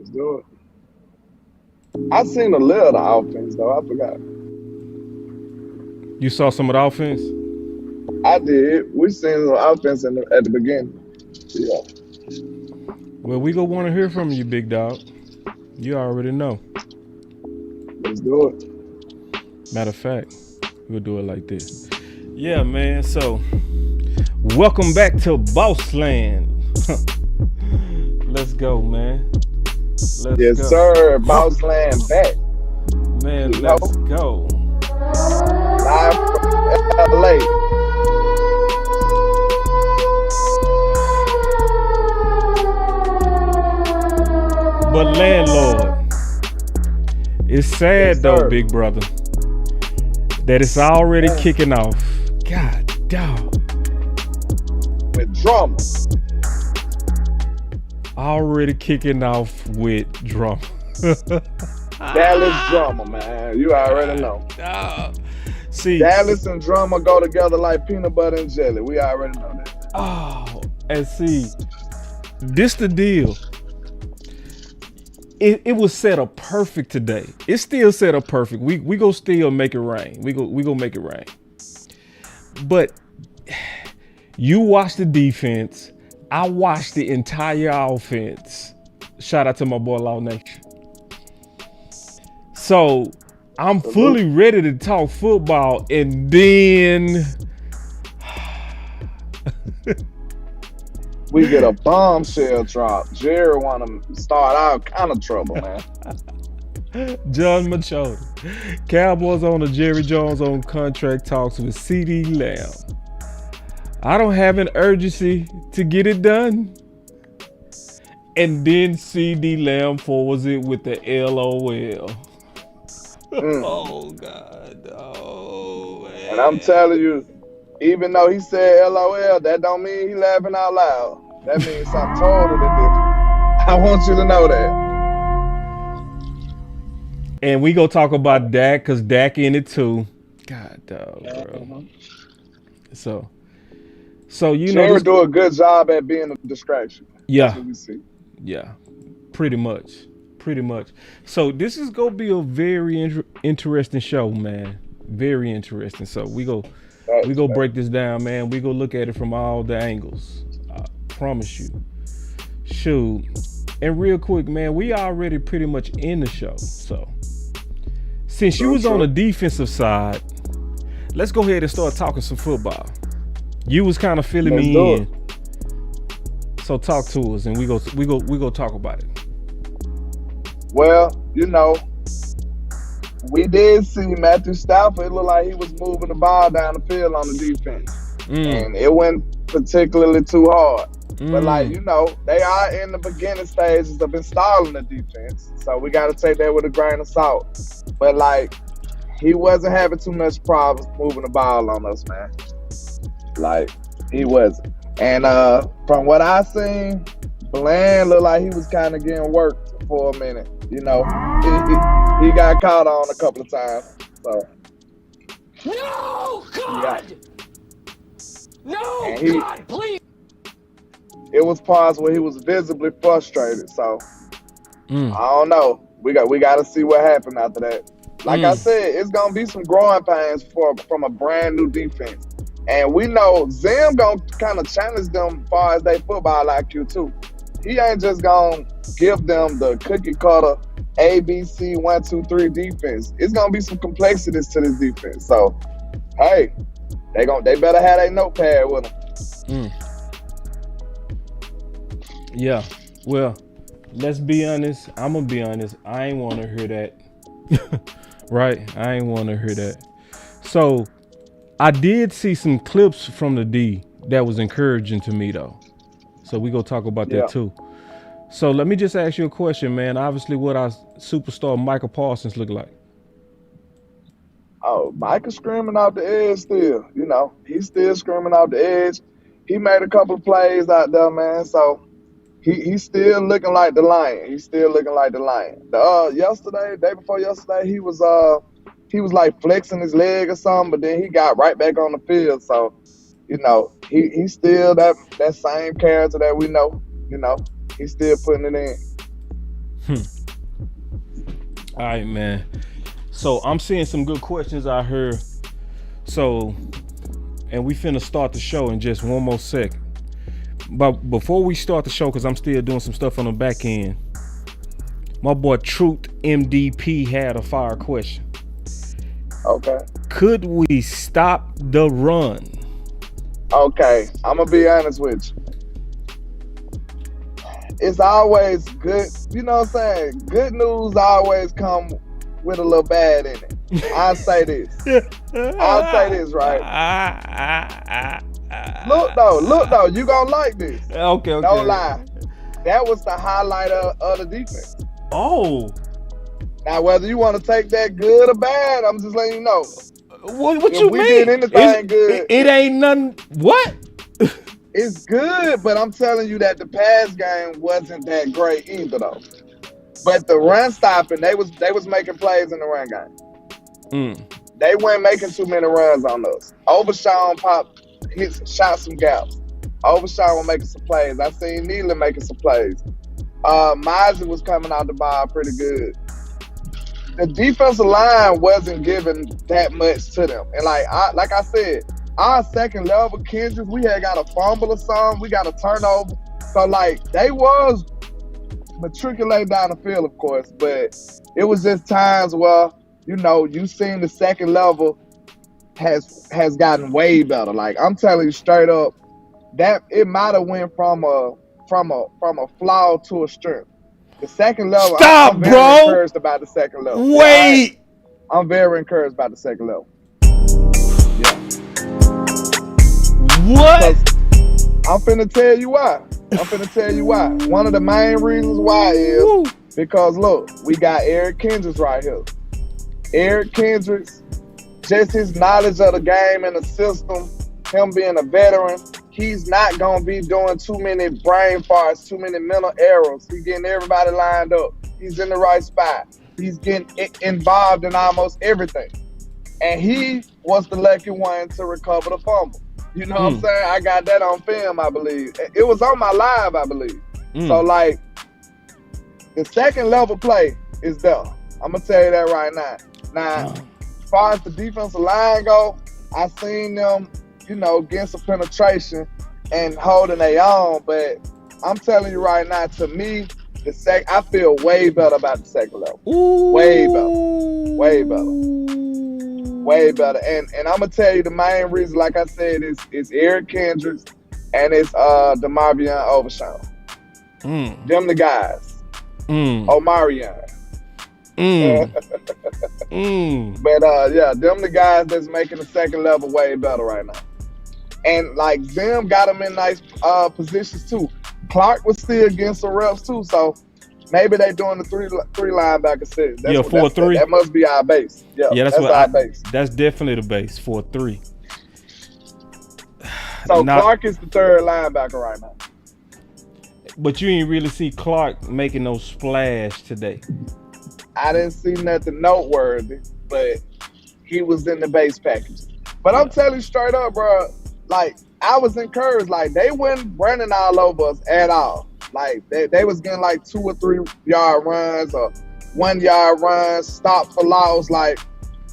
Let's do it. I seen a little of the offense though. I forgot. You saw some of the offense? I did. We seen the offense at the beginning. Yeah. Well, we gonna want to hear from you, big dog. You already know. Let's do it. Matter of fact, we'll do it like this. Yeah, man. So, welcome back to Boss Land. Let's go, man. Let's Yes, go. sir. Boss Land back. Man, You know, let's go. live from LA. But landlord, it's sad Yes, though, sir. big brother, that it's already Yeah. kicking off. God dog. With drama. Already kicking off with drama. Dallas drama, man. You already know. Dog. See, Dallas and drama go together like peanut butter and jelly. We already know that. oh, and see, this the deal. It was set up perfect today. It's still set up perfect. We go still make it rain. We go make it rain. But you watch the defense. I watched the entire offense. Shout out to my boy Law Nation. So I'm fully ready to talk football, and then We get a bombshell drop. Jerry want to start all kind of trouble, man. John Machado. Cowboys on the Jerry Jones on contract talks with CeeDee Lamb. I don't have an urgency to get it done. And then CeeDee Lamb forwards it with the LOL. Oh, God. Oh, man. And I'm telling you, even though he said LOL, that don't mean he laughing out loud. That means something totally different. I want you to know that. And we go talk about Dak, because Dak in it too. God, dog, bro. So you know, Jerry do a good job at being a distraction. Yeah. That's what we see. Yeah, pretty much. So this is gonna be a very interesting show, man. Very interesting. So we go break this down, man. We go look at it from all the angles. I promise you. Shoot. And real quick, man, we already pretty much in the show. So since you was on the defensive side, let's go ahead and start talking some football. You was kind of filling me in. So talk to us, and we go talk about it. Well, you know, we did see Matthew Stafford. It looked like he was moving the ball down the field on the defense, and it went particularly too hard. But like, you know, they are in the beginning stages of installing the defense, so we got to take that with a grain of salt. But like, he wasn't having too much problems moving the ball on us, man. Like, he wasn't. And from what I seen, Bland looked like he was kind of getting worked for a minute. You know, he got caught on a couple of times. So. No, God! Yeah. No, God, please! It was parts where he was visibly frustrated. So, I don't know. We got to see what happened after that. Like I said, it's going to be some growing pains from a brand new defense. And we know Zim going to kind of challenge them as far as their football IQ too. He ain't just going to give them the cookie cutter ABC 1, 2, 3 defense. It's going to be some complexities to this defense. So, hey, they better have their notepad with them. Yeah, well, let's be honest. I'm going to be honest. I ain't want to hear that. Right? I ain't want to hear that. So, I did see some clips from the D that was encouraging to me, though. So we go talk about that too. So let me just ask you a question, man. Obviously, what our superstar Michael Parsons look like? Oh, Micah's screaming out the edge still. You know, he's still screaming out the edge. He made a couple of plays out there, man. So he's still looking like the Lion. Day before yesterday, he was like flexing his leg or something, but then he got right back on the field. So, you know, he's still that same character that we know. You know, he's still putting it in. All right, man. So I'm seeing some good questions out here. So, and we finna start the show in just one more second. But before we start the show, because I'm still doing some stuff on the back end, my boy Truth MDP had a fire question. Okay. Could we stop the run? Okay, I'm gonna be honest with you. It's always good, you know what I'm saying? Good news always come with a little bad in it. I'll say this. I'll say this, right? Look though, you gonna like this. Okay. Don't lie. That was the highlight of the defense. Oh. Now, whether you want to take that good or bad, I'm just letting you know. What if you we mean? Did anything good. It ain't nothing. What? It's good, but I'm telling you that the pass game wasn't that great either, though. But the run stopping, they was making plays in the run game. They weren't making too many runs on us. Overshawn shot some gaps. Overshawn was making some plays. I seen Nealon making some plays. Mizey was coming out the ball pretty good. The defensive line wasn't giving that much to them. And like I said, our second level, Kendrick, we had got a fumble or something. We got a turnover. So, like, they was matriculating down the field, of course. But it was just times where, you know, you seen the second level has gotten way better. Like, I'm telling you straight up, that it might have went from a flaw to a strength. The second level, I'm very encouraged about the second level. Wait. Yeah, I'm very encouraged about the second level. Yeah. What? I'm finna tell you why. One of the main reasons why is because, look, we got Eric Kendricks right here. Eric Kendricks, just his knowledge of the game and the system, him being a veteran, he's not going to be doing too many brain farts, too many mental errors. He's getting everybody lined up. He's in the right spot. He's getting involved in almost everything. And he was the lucky one to recover the fumble. You know what I'm saying? I got that on film, I believe. It was on my live, I believe. So, like, the second level play is there. I'm going to tell you that right now. Now, as far as the defensive line go, I seen them, you know, getting some penetration and holding their own. But I'm telling you right now, to me, I feel way better about the second level. Way better. And I'm gonna tell you the main reason, like I said, is Eric Kendricks and it's DeMarvion Overshawn. Them the guys. Omarion. But yeah, them the guys that's making the second level way better right now. And like them got them in nice positions too. Clark was still getting some reps too, so maybe they doing the three linebacker set. Yeah, 4-3. That must be our base. Yeah, that's our base. That's definitely the base, 4-3. So Clark is the third linebacker right now. But you ain't really see Clark making no splash today. I didn't see nothing noteworthy, but he was in the base package. But I'm telling you straight up, bro, like, I was encouraged. Like, they weren't running all over us at all. Like, they was getting like 2 or 3 yard runs or 1 yard runs, stop for loss. Like,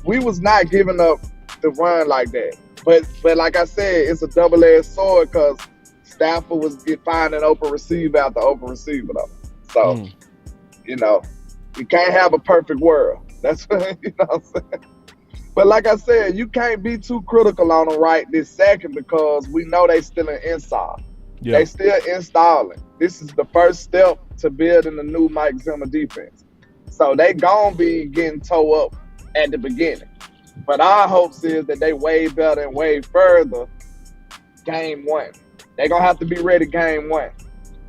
we was not giving up the run like that. But like I said, it's a double-edged sword because Stafford was finding open receiver after open receiver though. So, you know, you can't have a perfect world. That's what, you know what I'm saying? But like I said, you can't be too critical on them right this second because we know they still in install. Yeah. They still installing. This is the first step to building the new Mike Zimmer defense. So they gonna be getting toe up at the beginning. But our hopes is that they way better and way further game one. They gonna have to be ready game one.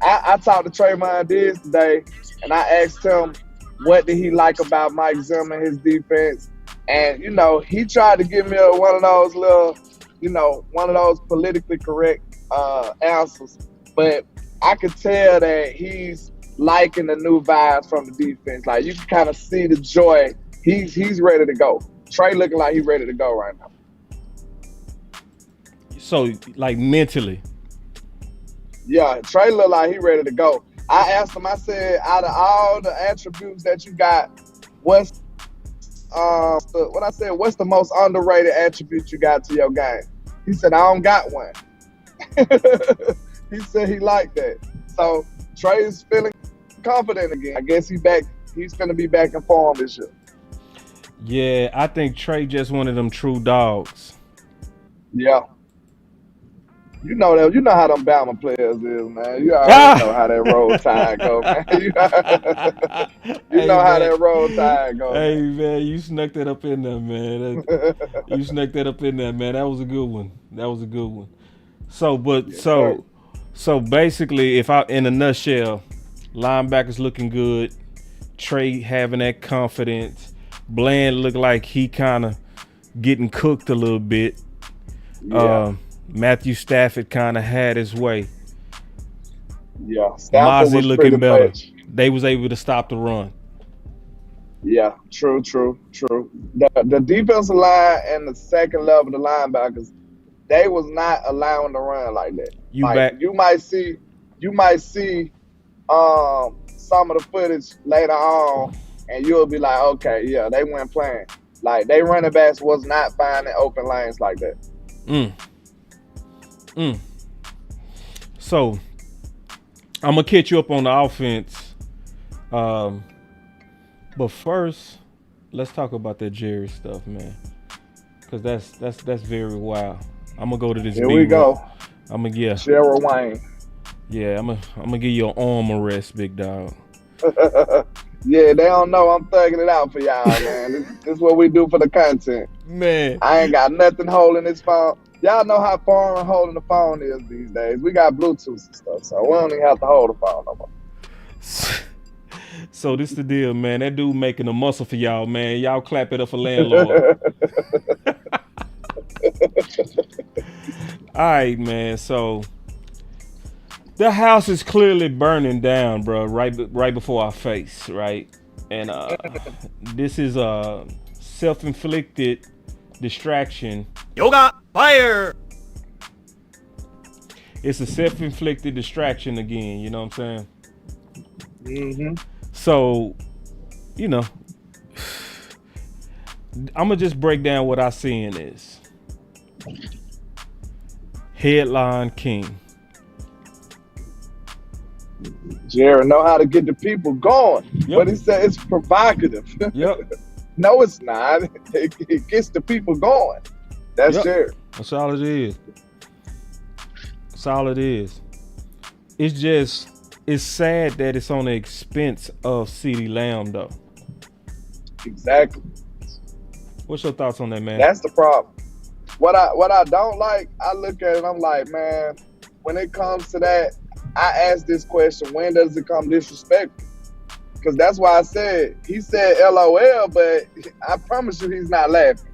I talked to Trayvon Diggs today and I asked him what did he like about Mike Zimmer and his defense. And, you know, he tried to give me one of those little, you know, one of those politically correct answers. But I could tell that he's liking the new vibes from the defense. Like, you can kind of see the joy. He's ready to go. Trey looking like he's ready to go right now. So, like, mentally? Yeah, Trey look like he's ready to go. I asked him, I said, out of all the attributes that you got, what's what's the most underrated attribute you got to your game? He said, I don't got one. He said he liked that. So Trey's feeling confident again. I guess he's gonna be back in form this year. Yeah, I think Trey just one of them true dogs. Yeah. You know that. You know how them Bama players is, man. You already know how that roll tide go, man. You know how that roll tide go. Hey, man, you snuck that up in there, man. You snuck that up in there, man. That was a good one. So basically, in a nutshell, linebackers looking good. Trey having that confidence. Bland looked like he kind of getting cooked a little bit. Yeah. Matthew Stafford kind of had his way. Yeah, Stafford Mozzie was looking better. Much. They was able to stop the run. Yeah, true. The defensive line and the second level, the linebackers, they was not allowing the run like that. You might see some of the footage later on, and you'll be like, okay, yeah, they weren't playing. Like, they running backs was not finding open lanes like that. So I'm gonna catch you up on the offense, but first let's talk about that Jerry stuff, man, because that's very wild. I'm gonna go to this. Here we go. I'm gonna give Cheryl Wayne. Yeah, I'm gonna give you an arm arrest, big dog. Yeah, they don't know I'm thugging it out for y'all, man. This is what we do for the content. Man, I ain't got nothing holding this phone. Y'all know how foreign holding the phone is these days. We got Bluetooth and stuff, so we don't even have to hold the phone no more. So this the deal, man. That dude making a muscle for y'all, man. Y'all clap it up for Landlord. All right, man. So the house is clearly burning down, bro. Right before our face, right? And this is a self-inflicted distraction. Yoga fire. It's a self-inflicted distraction again. You know what I'm saying? Mm-hmm. So, you know, I'm gonna just break down what I see in this. Headline king. Jared know how to get the people going. Yep. But he said it's provocative. Yep. No, it's not. It gets the people going. That's Jared. That's all it is. That's all it is. It's sad that it's on the expense of CeeDee Lamb, though. Exactly. What's your thoughts on that, man? That's the problem. What I don't like, I look at it, I'm like, man, when it comes to that, I ask this question, when does it come disrespectful? Because that's why I said, he said LOL, but I promise you he's not laughing.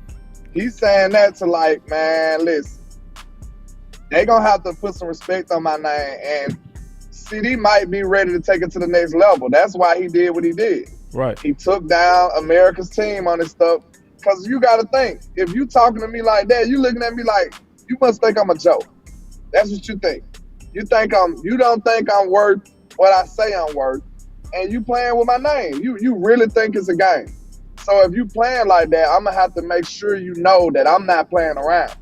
He's saying that to like, man, listen, they gonna have to put some respect on my name, and CeeDee might be ready to take it to the next level. That's why he did what he did. Right. He took down America's team on this stuff. Because you got to think, if you talking to me like that, you looking at me like, you must think I'm a joke. That's what you think. You don't think I'm worth what I say I'm worth, and you playing with my name. You really think it's a game. So if you playing like that, I'm going to have to make sure you know that I'm not playing around.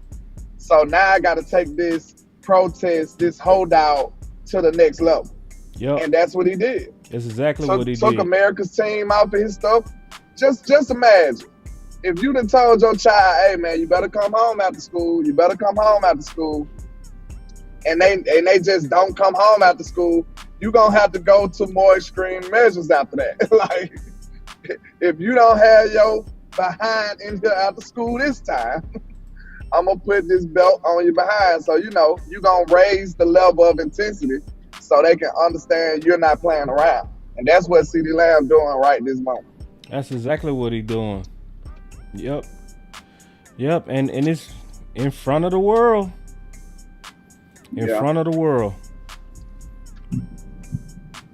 So now I got to take this protest, this holdout to the next level. Yep. And that's what he did. That's exactly what he did. Took America's team out for his stuff. Just imagine. If you done told your child, hey man, you better come home after school, and they just don't come home after school, you're gonna have to go to more extreme measures after that. Like, if you don't have your behind in here after school this time, I'm gonna put this belt on your behind. So you're gonna raise the level of intensity so they can understand you're not playing around. And that's what CeeDee Lamb doing right this moment. That's exactly what he doing. Yep. And it's in front of the world. In front of the world.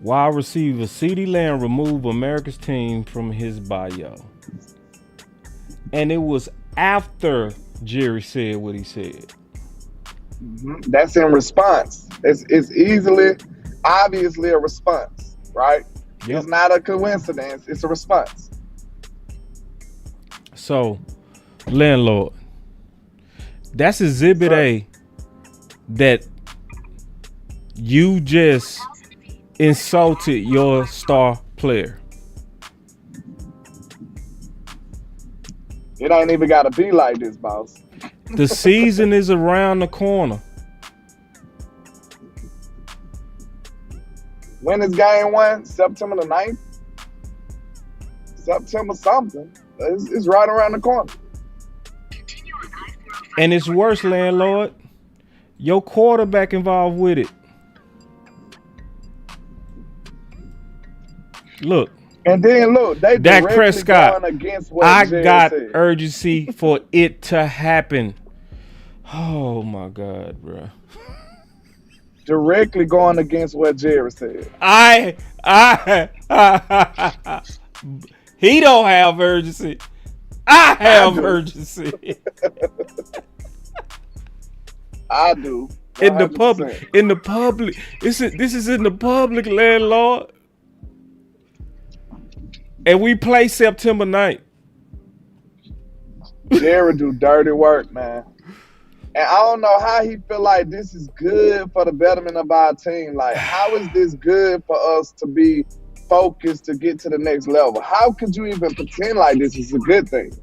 Wide receiver CeeDee Lamb removed America's team from his bio. And it was after Jerry said what he said. Mm-hmm. That's in response. It's easily obviously a response, right? Yep. It's not a coincidence. It's a response. So, landlord, that's exhibit A that you just insulted your star player. It ain't even got to be like this, boss. The season is around the corner. When is game 1? September the 9th? September something. It's right around the corner. And it's worse, landlord. Your quarterback involved with it. Look. And then look, they Dak Prescott. going against what I Jerry got said. urgency for it to happen. Oh my God, bro. Directly going against what Jerry said. He don't have urgency. I have urgency. I do. 100%. In the public. This is in the public, landlord. And we play September 9th. Jerry do dirty work, man. And I don't know how he feel like this is good for the betterment of our team. Like, how is this good for us to be focused to get to the next level? How could you even pretend like this is a good thing?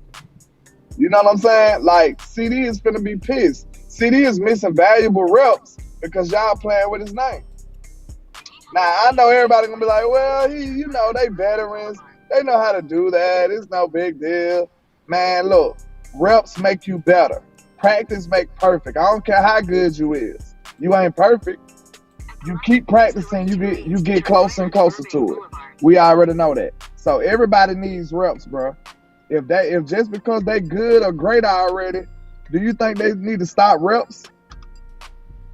You know what I'm saying? Like, CeeDee is finna be pissed. CeeDee is missing valuable reps because y'all playing with his name. Now, I know everybody gonna be like, well, they veterans. They know how to do that. It's no big deal. Man, look, reps make you better. Practice make perfect. I don't care how good you is. You ain't perfect. You keep practicing, you get closer and closer to it. We already know that. So everybody needs reps, bro. If just because they good or great already, do you think they need to stop reps?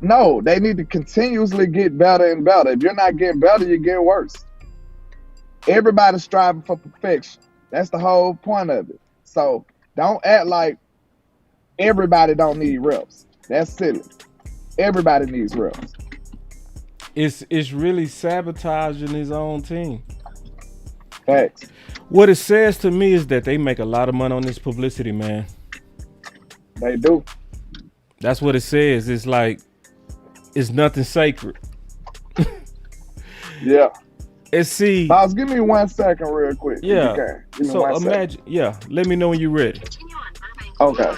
No, they need to continuously get better and better. If you're not getting better, you're getting worse. Everybody's striving for perfection. That's the whole point of it. So don't act like everybody don't need reps. That's silly. Everybody needs reps. It's really sabotaging his own team. Facts. What it says to me is that they make a lot of money on this publicity, man. They do. That's what it says. It's like it's nothing sacred. Yeah. And see, Boss, give me 1 second real quick. Yeah. So imagine, let me know when you're ready. Okay.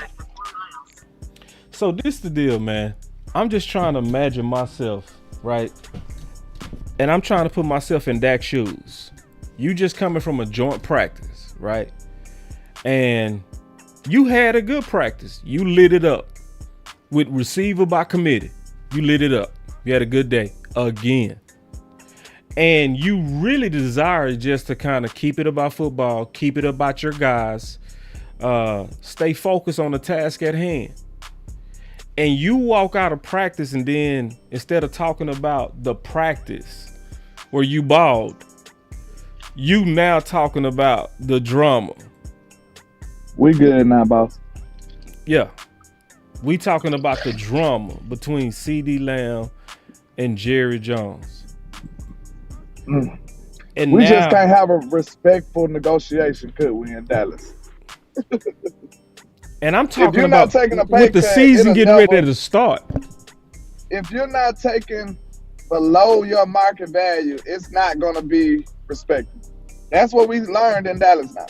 So this the deal, man. I'm just trying to imagine myself, right? And I'm trying to put myself in Dak's shoes. You just coming from a joint practice, right? And you had a good practice. You lit it up with receiver by committee. You lit it up. You had a good day again. And you really desire just to kind of keep it about football, keep it about your guys, stay focused on the task at hand. And you walk out of practice and then instead of talking about the practice where you balled, you now talking about the drama. We good now, boss. Yeah. We talking about the drama between CeeDee Lamb and Jerry Jones. And we now, just can't have a respectful negotiation, could we, in Dallas? And I'm talking about with the season getting ready to start. If you're not taking below your market value, it's not going to be respectable. That's what we learned in Dallas now.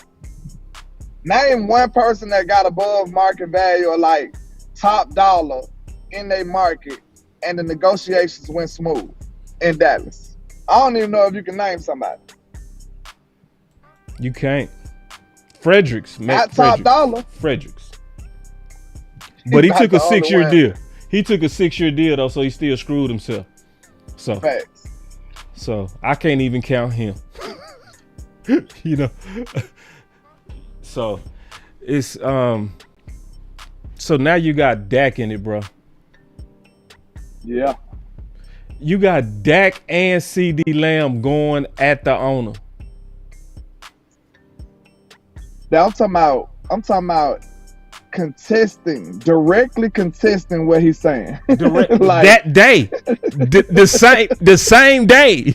Name one person that got above market value or like top dollar in their market and the negotiations went smooth in Dallas. I don't even know if you can name somebody. You can't. Fredericks. At top dollar. Fredericks. But he took a 6-year deal. He took a 6-year deal though, so he still screwed himself. So, facts. So I can't even count him. You know. So it's so now you got Dak in it, bro. Yeah. You got Dak and CeeDee Lamb going at the owner. Now I'm talking about directly contesting what he's saying. Like, that day, the same day.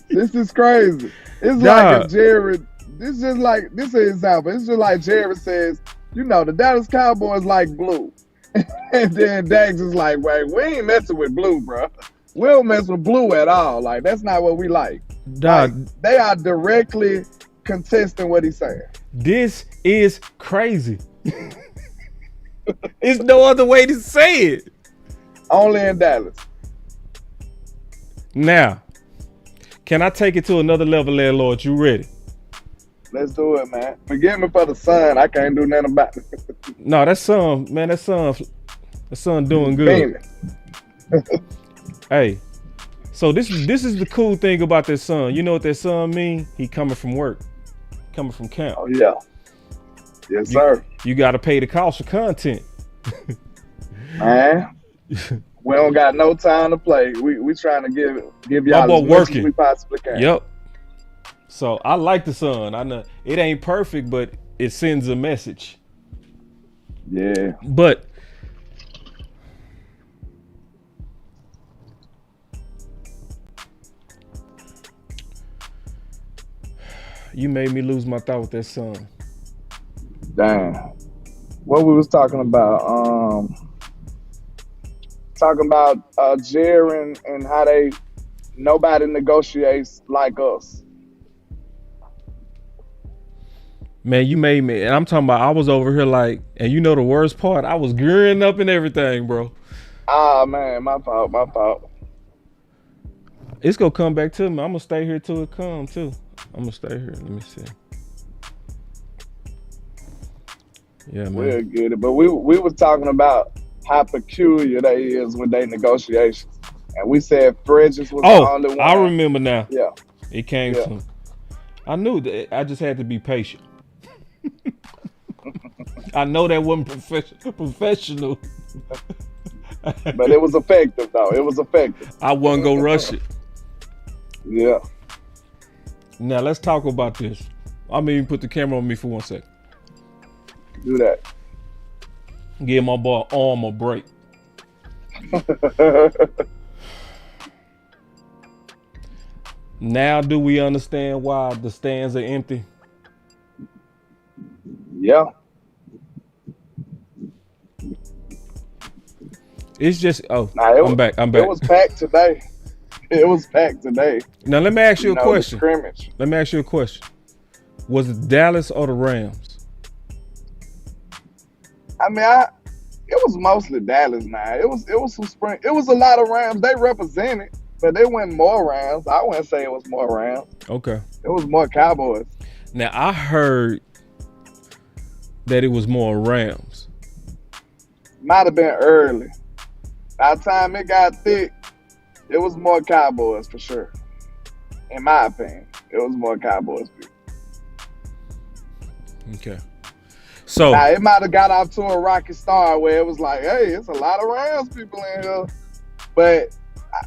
This is crazy. It's like a Jared. This is an example. It's just like Jared says, the Dallas Cowboys like blue. And then Dax is like, wait, we ain't messing with blue, bro. We don't mess with blue at all. Like, that's not what we like. Like, they are directly contesting what he's saying. This is crazy. There's no other way to say it. Only in Dallas. Now, can I take it to another level, Landlord? You ready? Let's do it, man. Forgive me for the sun. I can't do nothing about it. No, that son doing good. Hey, so this is the cool thing about that son. You know what that son mean? He coming from work, coming from camp. Oh yeah. Yes, sir. You got to pay the cost for content. Man, we don't got no time to play. We trying to give y'all as much as we possibly can. Yep. So I like the son. I know it ain't perfect, but it sends a message. Yeah. But you made me lose my thought with that son. Damn. What we was talking about? Talking about Jaron and how nobody negotiates like us. Man, you made me, and I'm talking about I was over here like, and you know the worst part, I was gearing up and everything, bro. Ah, man, my fault. It's gonna come back to me. I'm gonna stay here till it comes too. I'm gonna stay here. Let me see. Yeah, man. We'll get it. But we was talking about how peculiar they is with their negotiations. And we said Bridges was the only one. I remember now. Yeah. It came to. I knew that. I just had to be patient. I know that wasn't professional. But it was effective, though. It was effective. I wasn't gonna rush it. Yeah. Now let's talk about this. I'm even put the camera on me for 1 second. Do that. Give my boy arm a break. Now do we understand why the stands are empty? Yeah. It's just I'm back. It was packed today. Now let me ask you a question. Scrimmage. Let me ask you a question. Was it Dallas or the Rams? I mean, it was mostly Dallas now. It was some spring. It was a lot of Rams. They represented, but they went more Rams. I wouldn't say it was more Rams. Okay. It was more Cowboys. Now I heard that it was more Rams. Might have been early. By the time it got thick, it was more Cowboys for sure. In my opinion, it was more Cowboys. Okay. So now, it might have got off to a rocky start where it was like, hey, it's a lot of Rams people in here. But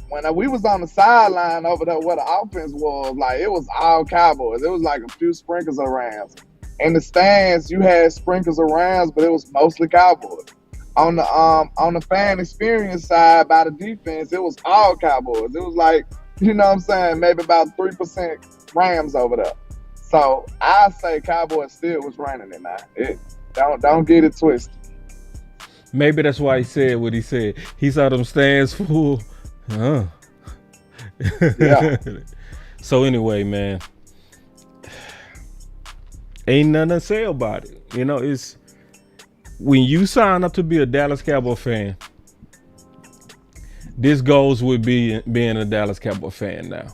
when we was on the sideline over there where the offense was, like, it was all Cowboys. It was like a few sprinkles of Rams. In the stands, you had sprinkles of Rams, but it was mostly Cowboys. On the fan experience side, by the defense, it was all Cowboys. It was like, you know what I'm saying, maybe about 3% Rams over there. So I say Cowboys still was running it now. Don't get it twisted. Maybe that's why he said what he said. He saw them stands full. Yeah. So anyway, man, ain't nothing to say about it. You know, it's when you sign up to be a Dallas Cowboy fan, this goes with being a Dallas Cowboy fan now.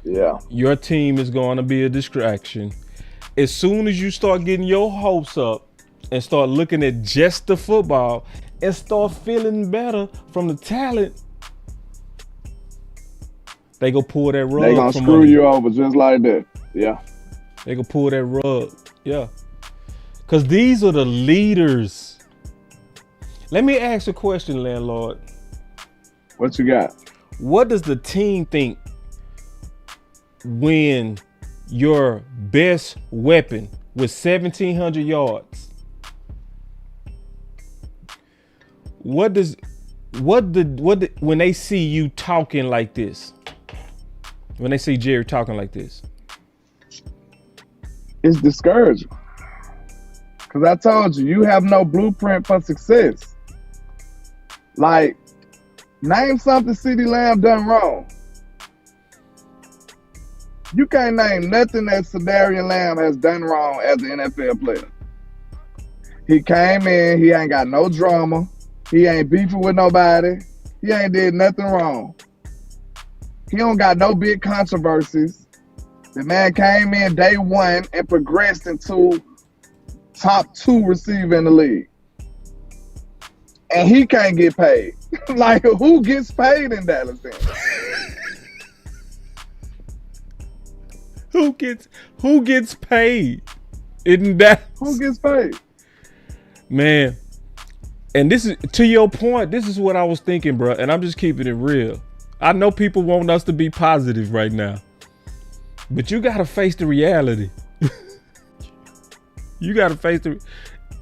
Yeah. Your team is going to be a distraction. As soon as you start getting your hopes up and start looking at just the football and start feeling better from the talent, they go pull that rug. They gonna screw you over just like that. Yeah. They gonna pull that rug. Yeah. Because these are the leaders. Let me ask a question, Landlord. What you got? What does the team think when your best weapon with 1,700 yards. When they see you talking like this, when they see Jerry talking like this, it's discouraging. Because I told you have no blueprint for success. Like, name something CeeDee Lamb done wrong. You can't name nothing that Cedarian Lamb has done wrong as an NFL player. He came in, he ain't got no drama. He ain't beefing with nobody. He ain't did nothing wrong. He don't got no big controversies. The man came in day one and progressed into top 2 receiver in the league. And he can't get paid. Like, who gets paid in Dallas then? Who gets paid in Dallas? Who gets paid? Man. And this is, to your point, this is what I was thinking, bro. And I'm just keeping it real. I know people want us to be positive right now. But you got to face the reality. You got to face the...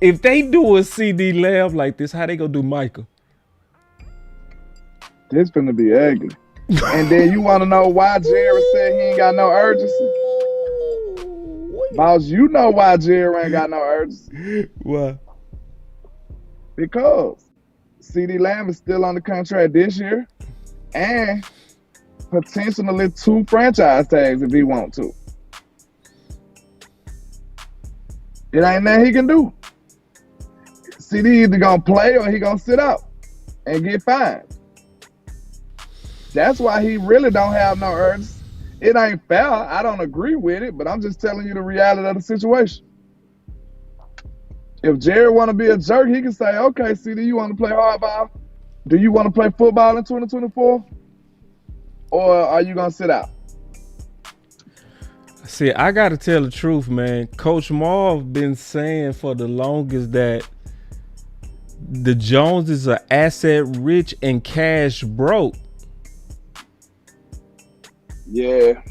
If they do a CeeDee Lamb like this, how they going to do Michael? This finna be ugly. And then you want to know why Jerry said he ain't got no urgency? Boss, you know why Jerry ain't got no urgency. Why? Because CeeDee Lamb is still on the contract this year and potentially 2 franchise tags if he want to. It ain't nothing he can do. CeeDee either gonna play or he gonna sit out and get fined. That's why he really don't have no urgency. It ain't fair. I don't agree with it, but I'm just telling you the reality of the situation. If Jerry want to be a jerk, he can say, okay, CeeDee, you want to play hardball? Do you want to play football in 2024? Or are you going to sit out? See, I got to tell the truth, man. Coach Marv been saying for the longest that the Joneses are asset rich and cash broke. Yeah.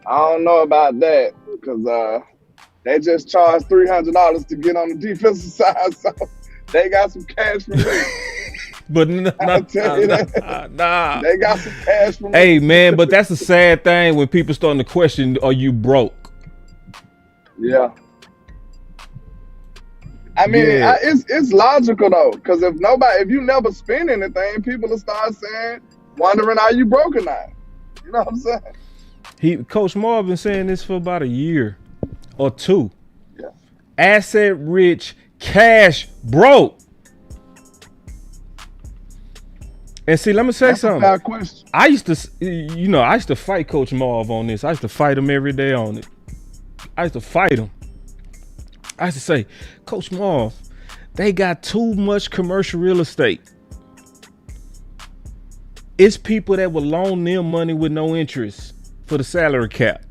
I don't know about that because they just charged $300 to get on the defensive side, so they got some cash from me. But I'll tell you that. nah. They got some cash from me. Hey, man, but that's a sad thing when people starting to question, are you broke? Yeah. I mean, Yeah. it's logical though, because if you never spend anything, people will start wondering, are you broke or not? You know what I'm saying? Coach Marv been saying this for about a year or 2. Yeah. Asset rich, cash broke. And see, let me say something. That's a fair question. I used to fight Coach Marv on this. I used to fight him every day on it. I used to fight him. I used to say, Coach Marv, they got too much commercial real estate. It's people that will loan them money with no interest for the salary cap.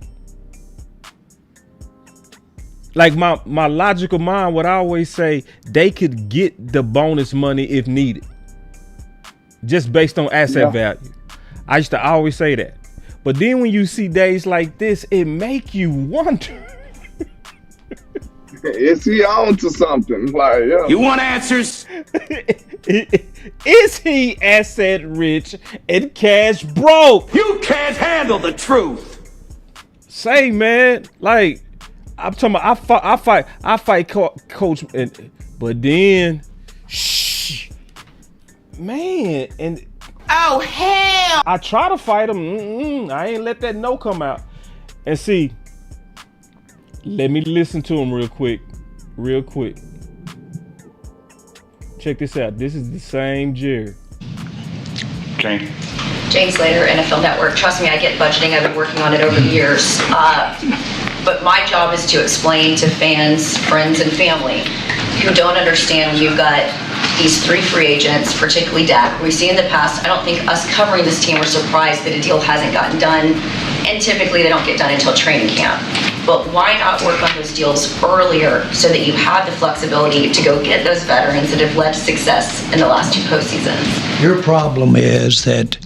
Like my logical mind would always say they could get the bonus money if needed. Just based on asset value. I used to always say that. But then when you see days like this, it make you wonder. Is he on to something? Like, yeah. You want answers? Is he asset rich and cash broke? You can't handle the truth. Say, man, like I'm talking about, I fight Coach, but then, man, and Oh hell! I try to fight him. I ain't let that no come out. And see, let me listen to him real quick. Check this out. This is the same Jerry. Okay. Jane Slater, NFL Network. Trust me, I get budgeting. I've been working on it over the years. But my job is to explain to fans, friends, and family who don't understand when you've got these 3 free agents, particularly Dak. We've seen in the past, I don't think us covering this team, we're surprised that a deal hasn't gotten done. And typically they don't get done until training camp. But why not work on those deals earlier so that you have the flexibility to go get those veterans that have led to success in the last 2 postseasons? Your problem is that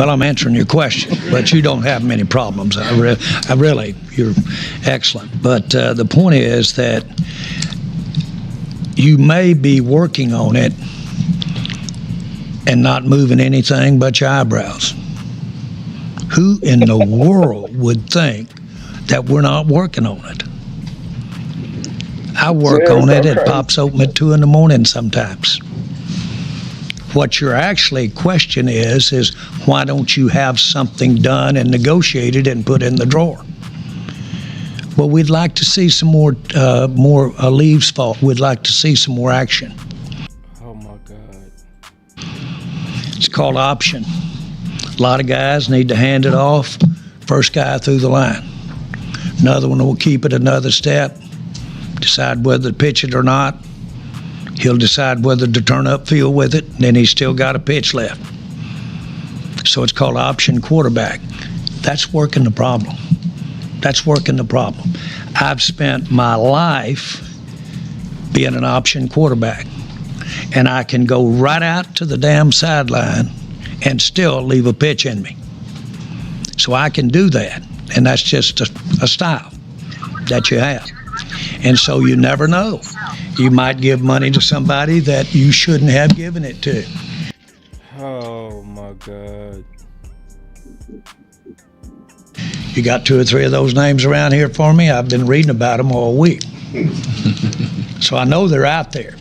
Well, I'm answering your question, but you don't have many problems. I really, you're excellent. But the point is that you may be working on it and not moving anything but your eyebrows. Who in the world would think that we're not working on it? I work on it. It pops open at 2 a.m. sometimes. What your actually question is why don't you have something done and negotiated and put in the drawer? Well, we'd like to see some more leaves fall. We'd like to see some more action. Oh my God. It's called option. A lot of guys need to hand it off. First guy through the line. Another one will keep it another step, decide whether to pitch it or not. He'll decide whether to turn upfield with it, and then he's still got a pitch left. So it's called option quarterback. That's working the problem. That's working the problem. I've spent my life being an option quarterback, and I can go right out to the damn sideline and still leave a pitch in me. So I can do that, and that's just a style that you have. And so you never know. You might give money to somebody that you shouldn't have given it to. Oh my God. You got 2 or 3 of those names around here for me? I've been reading about them all week. So I know they're out there.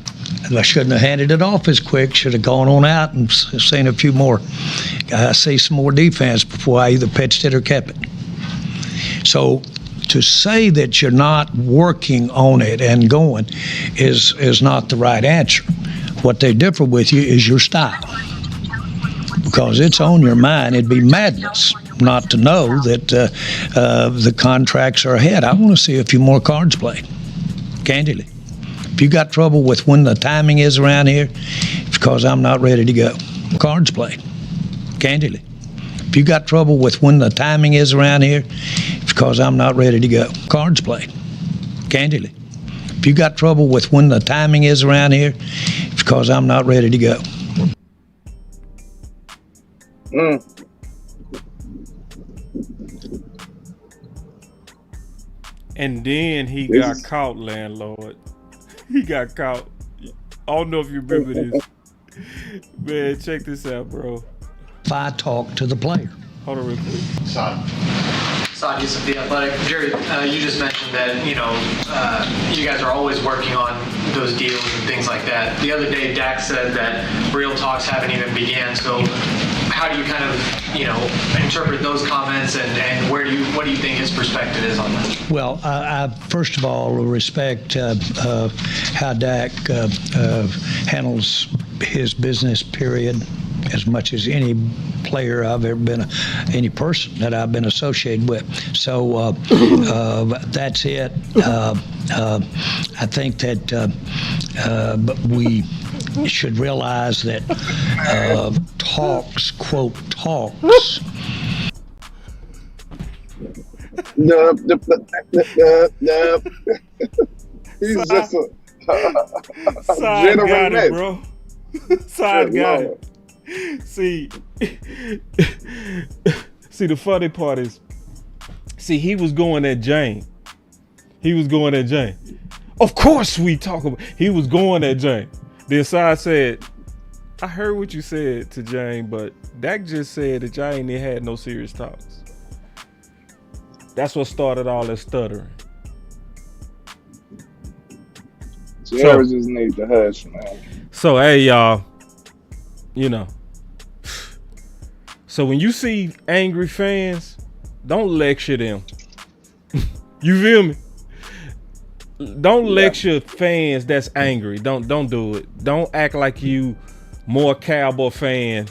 I shouldn't have handed it off as quick. Should have gone on out and seen a few more. See some more defense before I either pitched it or kept it. So to say that you're not working on it and going is not the right answer. What they differ with you is your style. Because it's on your mind. It'd be madness not to know that the contracts are ahead. I want to see a few more cards played, candidly. If you got trouble with when the timing is around here, it's because I'm not ready to go. Cards played, candidly. If you got trouble with when the timing is around here, it's because I'm not ready to go. Cards played, candidly. If you got trouble with when the timing is around here, it's because I'm not ready to go. And then he got caught, landlord. He got caught. I don't know if you remember this. Man, check this out, bro. If I talk to the player. Hold on real quick. Saad Yusuf, The Athletic. Jerry, you just mentioned that, you guys are always working on those deals and things like that. The other day, Dak said that real talks haven't even began. So how do you kind of, interpret those comments and what do you think his perspective is on that? Well, I first of all respect how Dak handles his business, period, as much as any player I've ever been, any person that I've been associated with. So that's it. I think that but we should realize that talks, quote, talks. No. He's just a Side got it, mess. bro. Side got it. See, the funny part is, he was going at Jane. Of course we talk about. He was going at Jane. Then Side said, I heard what you said to Jane, but Dak just said that y'all ain't had no serious talks. That's what started all that stuttering. Jerry just needs to hush, man. So, hey, y'all, so when you see angry fans, don't lecture them. You feel me? Don't lecture fans that's angry. Don't do it. Don't act like you more Cowboy fan.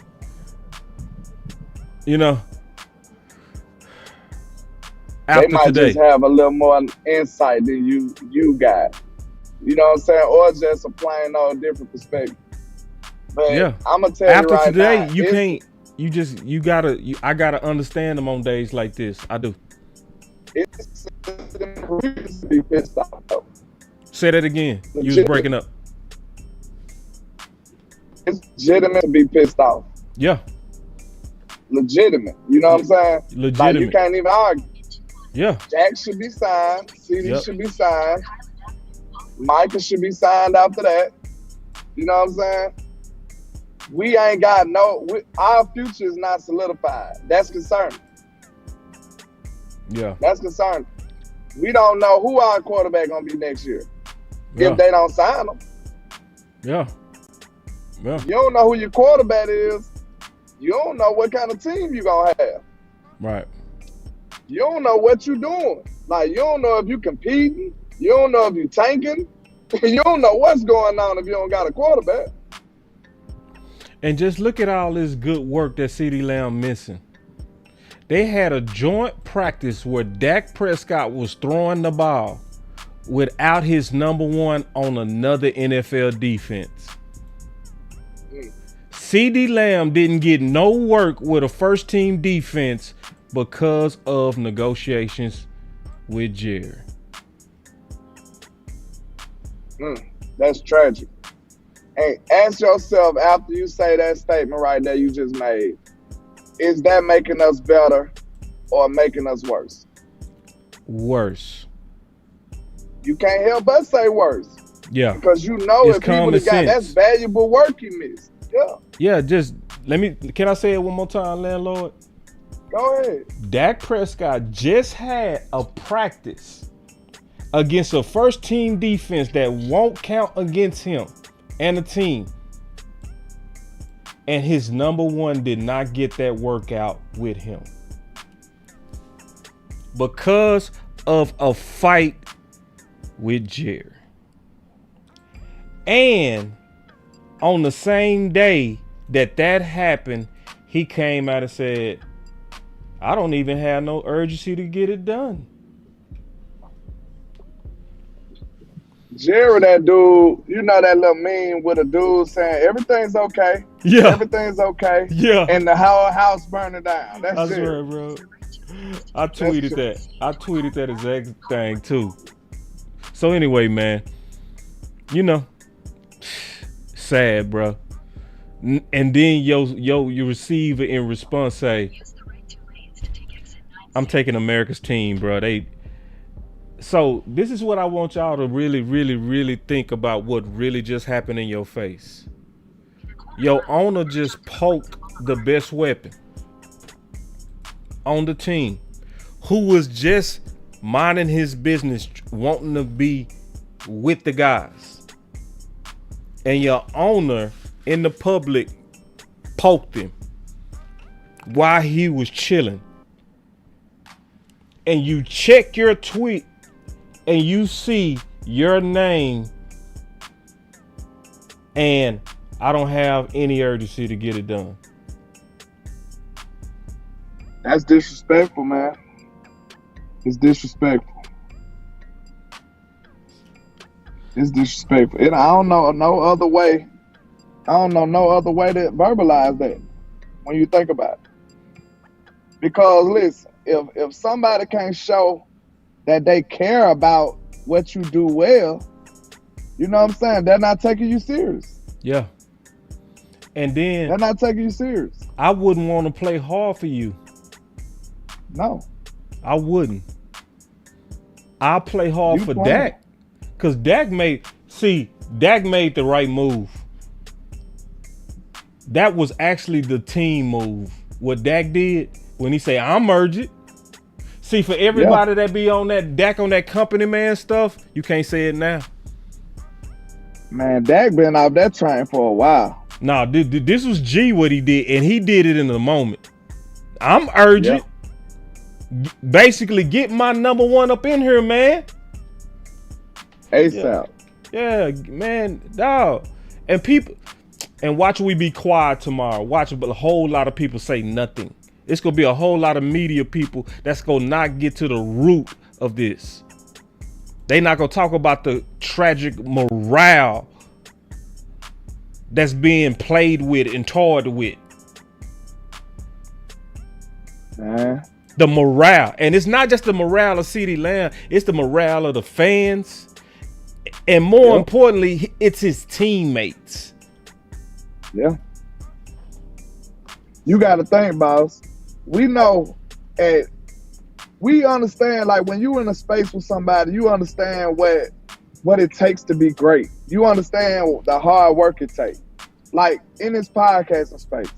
After They might today, just have a little more insight than you got. You know what I'm saying? Or just a plain old different perspective. But yeah. I'm gonna tell After you right today, now, you can't. I gotta understand them on days like this. I do. It's to be pissed off though. Say that again. You was breaking up. It's legitimate to be pissed off. Yeah. legitimate. You know what I'm saying? Legitimate. Like, you can't even argue. Yeah. Jack should be signed. CeeDee Yep. should be signed. Micah should be signed after that. You know what I'm saying? We ain't got our future is not solidified. That's concerning. Yeah. That's concerning. We don't know who our quarterback gonna be next year Yeah. if they don't sign him. Yeah. Yeah. You don't know who your quarterback is. You don't know what kind of team you gonna have. Right. You don't know what you're doing. Like, you don't know if you competing. You don't know if you tanking. You don't know what's going on if you don't got a quarterback. And just look at all this good work that CeeDee Lamb missing. They had a joint practice where Dak Prescott was throwing the ball without his number one on another NFL defense. CeeDee Lamb didn't get no work with a first team defense because of negotiations with Jerry. That's tragic. Hey, ask yourself after you say that statement right there you just made, is that making us better or making us worse? Worse. You can't help but say worse. Yeah. Because you know It's if he would common have got that's sense. valuable work he missed. Yeah. Yeah, just can I say it one more time, landlord? Go ahead. Dak Prescott just had a practice against a first team defense that won't count against him and the team. And his number one did not get that workout with him because of a fight with Jerry. And on the same day that happened, he came out and said, I don't even have no urgency to get it done. Jerry, that dude, you know that little meme with a dude saying everything's okay. Yeah. Everything's okay. Yeah. And the whole house burning down. That's I Jerry. swear, bro. I tweeted that. I tweeted that exact thing too. So anyway, man, you know, sad, bro. And then your receiver in response say, I'm taking America's team, bro. So this is what I want y'all to really, really, really think about what really just happened in your face. Your owner just poked the best weapon on the team, who was just minding his business, wanting to be with the guys. And your owner in the public poked him while he was chilling. And you check your tweet and you see your name and I don't have any urgency to get it done. That's disrespectful, man. It's disrespectful. It's disrespectful. And I don't know no other way. I don't know no other way to verbalize that when you think about it. Because listen, if somebody can't show that they care about what you do well, you know what I'm saying? They're not taking you serious. Yeah. And then They're not taking you serious. I wouldn't want to play hard for you. No. I wouldn't. I'll play hard for Dak. Because Dak made the right move. That was actually the team move. What Dak did when he say, I'm urgent. See, for everybody that be on that Dak on that company man stuff, you can't say it now. Man, Dak been off that train for a while. Nah, this was G what he did, and he did it in the moment. I'm urgent. Basically, get my number one up in here, man. ASAP. Yeah, man, dog. And people, and watch we be quiet tomorrow. Watch a whole lot of people say nothing. It's gonna be a whole lot of media people that's gonna not get to the root of this. They not gonna talk about the tragic morale that's being played with and toyed with. The morale. And it's not just the morale of CeeDee Lamb, it's the morale of the fans. And more importantly, it's his teammates. Yeah. You got to think, boss. We know, and we understand. Like when you in a space with somebody, you understand what it takes to be great. You understand the hard work it takes. Like in this podcasting space,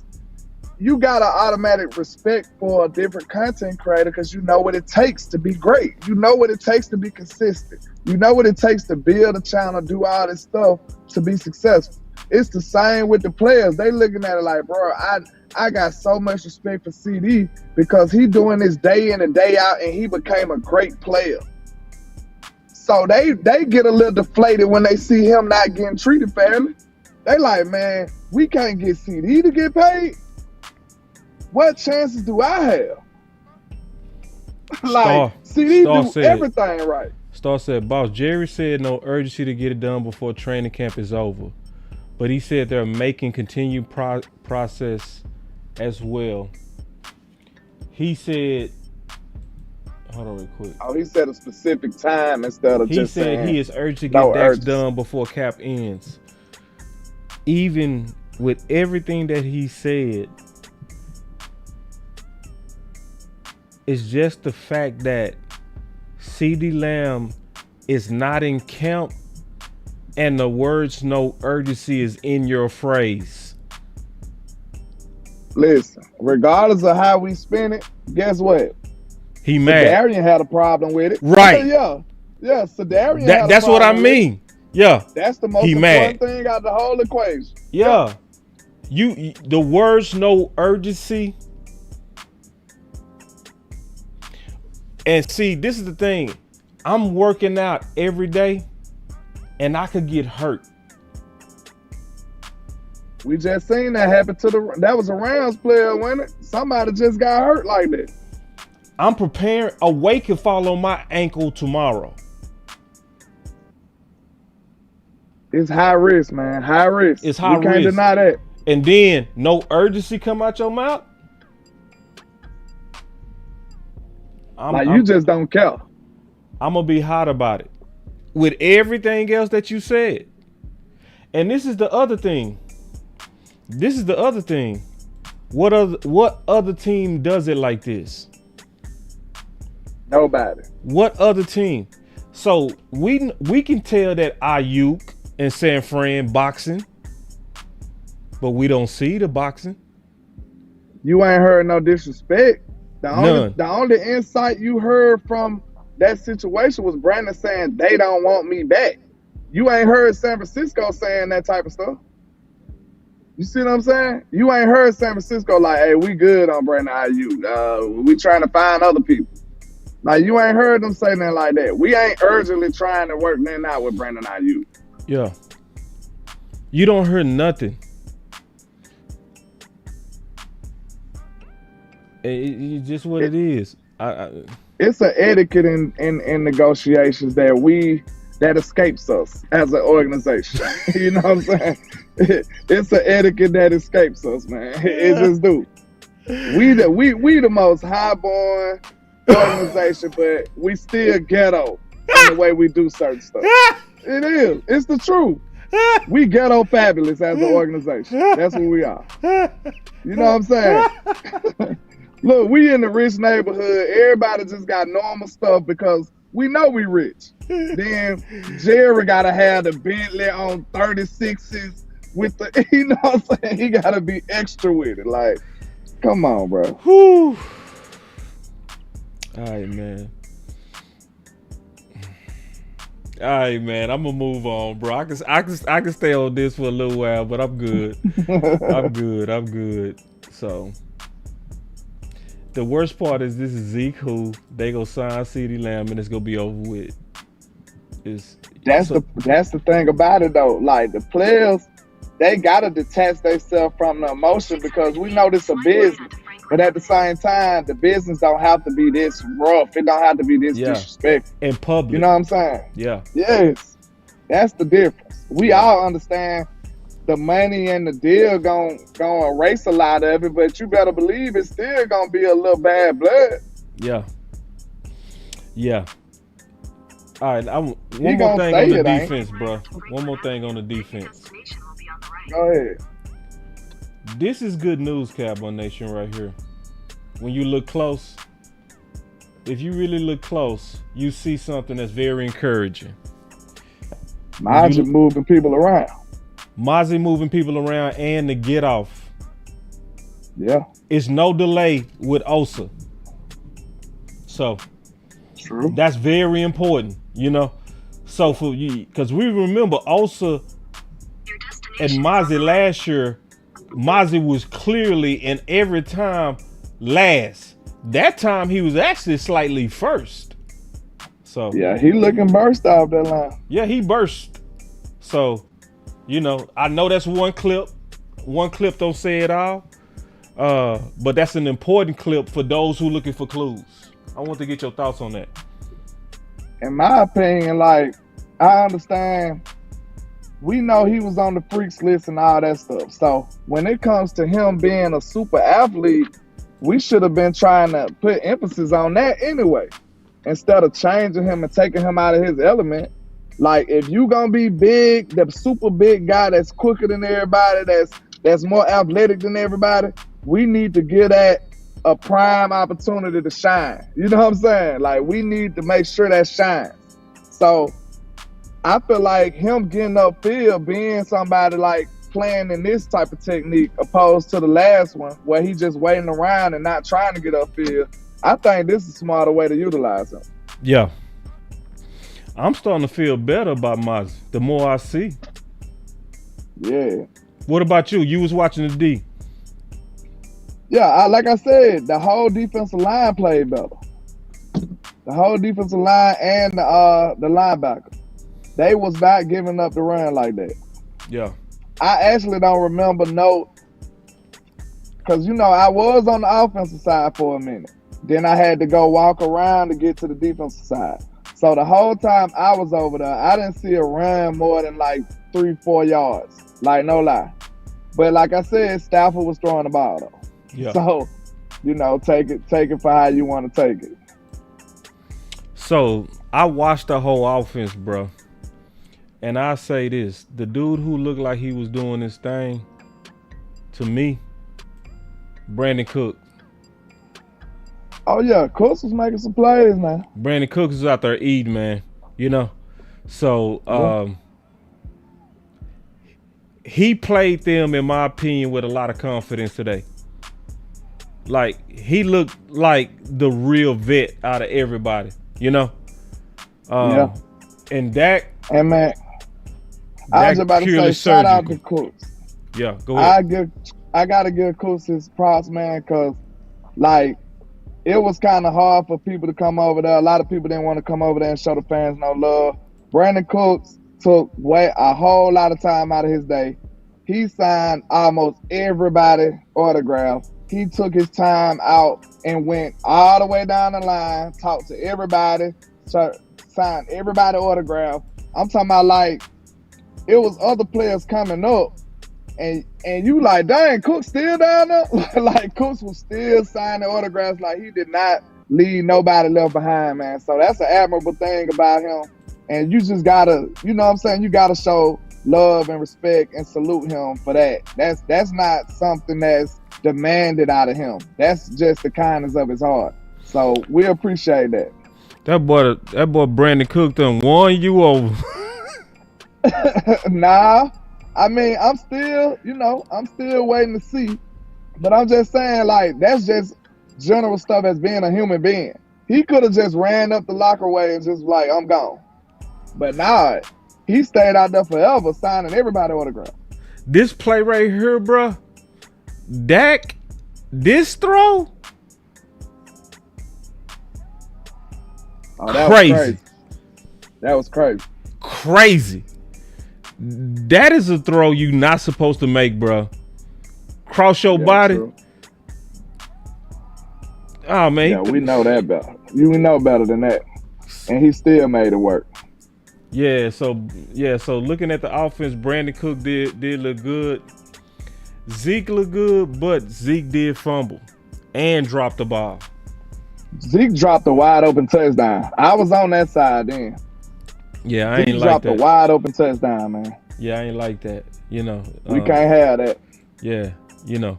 you got an automatic respect for a different content creator because you know what it takes to be great. You know what it takes to be consistent. You know what it takes to build a channel, do all this stuff to be successful. It's the same with the players. They looking at it like, bro, I got so much respect for CeeDee because he doing this day in and day out and he became a great player. So they get a little deflated when they see him not getting treated fairly. They like, man, we can't get CeeDee to get paid. What chances do I have? Like, CeeDee do everything right. Star said, boss, Jerry said no urgency to get it done before training camp is over. But he said they're making continued process as well. He said, hold on real quick. Oh, he said a specific time instead of just saying. He said he is urgent to get Dax done before cap ends. Even with everything that he said, it's just the fact that CeeDee Lamb is not in camp and the words no urgency is in your phrase. Listen, regardless of how we spin it, guess what? He mad. Darian had a problem with it. Right. Yeah. So Darian had a that's what I mean. Yeah. That's the most important thing out of the whole equation. Yeah. You the words no urgency. And see, this is the thing. I'm working out every day and I could get hurt. We just seen that happen that was a Rams player, wasn't it? Somebody just got hurt like that. I'm preparing. A weight could fall on my ankle tomorrow. It's high risk, man. High risk. It's high risk. You can't deny that. And then no urgency come out your mouth. You just don't care. I'm gonna be hot about it with everything else that you said. And this is the other thing. What other team does it like this? Nobody. What other team? So we can tell that Ayuk and San Fran boxing, but we don't see the boxing. You ain't heard no disrespect. None. The only insight you heard from that situation was Brandon saying they don't want me back. You ain't heard San Francisco saying that type of stuff. You see what I'm saying? You ain't heard San Francisco like, hey, we good on Brandon Ayuk. We trying to find other people. Like, you ain't heard them say nothing like that. We ain't urgently trying to work nothing out with Brandon Ayuk. Yeah. You don't hear nothing. It's just what it is. It's an etiquette in negotiations that escapes us as an organization. You know what I'm saying? It's an etiquette that escapes us, man. It just do. We the most highborn organization, but we still ghetto in the way we do certain stuff. It is. It's the truth. We ghetto fabulous as an organization. That's what we are. You know what I'm saying? Look, we in the rich neighborhood. Everybody just got normal stuff because we know we rich. Then Jerry gotta have the Bentley on 36s with the, you know what I'm saying? He gotta be extra with it. Like, come on, bro. Whew. All right, man. All right, man. I'm gonna move on, bro. I can stay on this for a little while, but I'm good. I'm good. So the worst part is this is Zeke who they gonna sign CeeDee Lamb and it's gonna be over with. That's the thing about it though. Like the players, they gotta detach themselves from the emotion because we know this a business. But at the same time, the business don't have to be this rough. It don't have to be this disrespectful. In public. You know what I'm saying? Yeah. Yes. That's the difference. We all understand the money and the deal gonna erase a lot of it, but you better believe it's still gonna be a little bad blood. Yeah. Yeah. All right. One more thing on the defense, bro. One more thing on the defense. Go ahead. This is good news, Cowboy Nation, right here. When you look close, if you really look close, you see something that's very encouraging. Mozzie moving people around. Mozzie moving people around and the get off. Yeah. It's no delay with Osa. So True. that's very important, you know. So for you, because we remember Osa and Mozzie last year, Mozzie was clearly and every time last. That time he was actually slightly first. So yeah, he looking burst off that line. Yeah, he burst. So, you know, I know that's one clip. One clip don't say it all. But that's an important clip for those who looking for clues. I want to get your thoughts on that. In my opinion, like, I understand. We know he was on the freaks list and all that stuff. So when it comes to him being a super athlete, we should have been trying to put emphasis on that anyway, instead of changing him and taking him out of his element. Like, if you gonna be big, the super big guy that's quicker than everybody, that's more athletic than everybody, we need to give that a prime opportunity to shine. You know what I'm saying? Like, we need to make sure that shines. So I feel like him getting upfield, being somebody like playing in this type of technique opposed to the last one where he just waiting around and not trying to get upfield, I think this is a smarter way to utilize him. Yeah. I'm starting to feel better about Mozzie the more I see. Yeah. What about you? You was watching the D. Yeah, like I said, the whole defensive line played better. The whole defensive line and the linebacker. They was not giving up the run like that. Yeah. I actually don't remember because, you know, I was on the offensive side for a minute. Then I had to go walk around to get to the defensive side. So the whole time I was over there, I didn't see a run more than like 3-4 yards. Like, no lie. But like I said, Stafford was throwing the ball though. Yeah. So, you know, take it for how you want to take it. So I watched the whole offense, bro. And I say this, the dude who looked like he was doing this thing, to me, Brandon Cook. Oh yeah, Cooks was making some plays, man. Brandon Cooks is out there eating, man. You know? So he played them, in my opinion, with a lot of confidence today. Like, he looked like the real vet out of everybody, you know? Yeah. And Dak. And man, I was about to say, shout out to Cooks. Yeah, go ahead. I gotta give Cooks his props, man, because like, it was kind of hard for people to come over there. A lot of people didn't want to come over there and show the fans no love. Brandon Cooks took a whole lot of time out of his day. He signed almost everybody autograph. He took his time out and went all the way down the line, talked to everybody, signed everybody autograph. I'm talking about, like, it was other players coming up, and you like, dang, Cook still down there? Like, Cooks was still signing autographs. Like, he did not leave nobody left behind, man. So that's an admirable thing about him. And you just gotta, you know what I'm saying? You gotta show love and respect and salute him for that. That's not something that's demanded out of him. That's just the kindness of his heart. So we appreciate that. That boy Brandon Cook done won you over. Nah, I mean, I'm still waiting to see. But I'm just saying, like, that's just general stuff as being a human being. He could have just ran up the locker way and just like, I'm gone. But nah, he stayed out there forever, signing everybody autograph. This play right here, bro. Dak, this throw. Oh, that was crazy. That was crazy. Crazy. That is a throw you not supposed to make, bro. Cross your body. True. Oh, man. Yeah, we know that better. You know better than that. And he still made it work. Yeah, so looking at the offense, Brandon Cook did look good. Zeke looked good, but Zeke did fumble and drop the ball. Zeke dropped a wide open touchdown. I was on that side then. Yeah, I Zeke ain't like that. dropped a wide open touchdown, man. Yeah, I ain't like that. You know, we can't have that. Yeah, you know.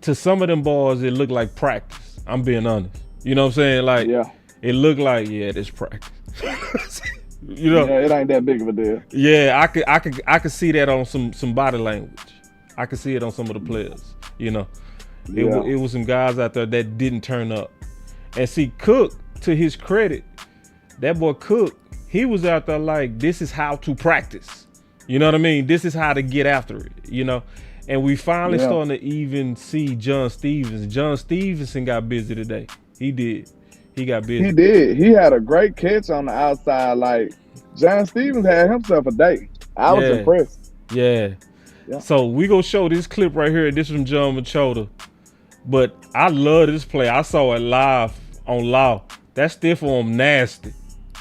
To some of them boys, it looked like practice. I'm being honest. You know what I'm saying? Like, it looked like, this practice. You know? Yeah, it ain't that big of a deal. Yeah, I could see that on some body language. I could see it on some of the players. You know, it was some guys out there that didn't turn up. And see, Cook, to his credit, that boy Cook, he was out there like, this is how to practice. You know what I mean? This is how to get after it. You know. And we finally starting to even see John Stevenson. John Stevenson got busy today. He did. He got busy. He did. He had a great catch on the outside. Like, John Stevens had himself a day. I was impressed. Yeah. So we gonna show this clip right here. This is from John Machota. But I love this play. I saw it live on Law. That stiff arm nasty.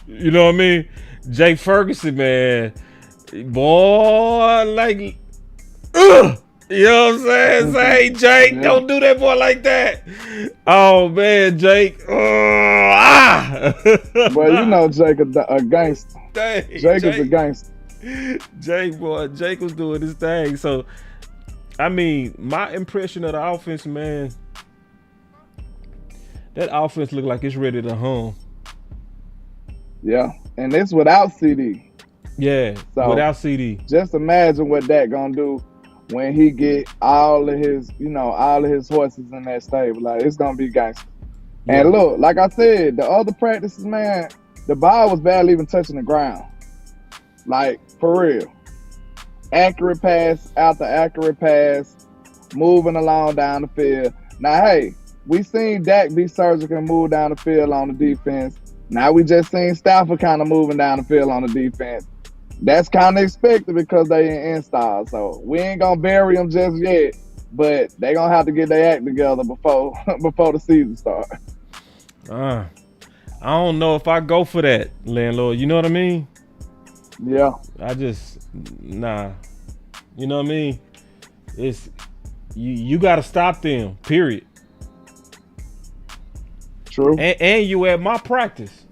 You know what I mean? Jake Ferguson, man. Boy, like, ugh. You know what I'm saying? Say, hey, Jake, don't do that boy like that. Oh, man, Jake. Well, you know Jake is a gangster. Dang, Jake is a gangster. Jake was doing his thing. So, I mean, my impression of the offense, man, that offense looked like it's ready to hum. Yeah, and it's without CeeDee. Yeah, so without CeeDee. Just imagine what that gonna do when he get all of his horses in that stable. Like, it's gonna be gangster. Yeah. And look, like I said, the other practices, man, the ball was barely even touching the ground. Like, for real. Accurate pass after accurate pass, moving along down the field. Now, hey, we seen Dak be surgical and move down the field on the defense. Now we just seen Stafford kind of moving down the field on the defense. That's kind of expected because they in install. So we ain't gonna bury them just yet, but they gonna have to get their act together before the season starts. I don't know if I go for that, landlord. You know what I mean? Yeah. Nah. You know what I mean? It's you got to stop them. Period. True. And you at my practice.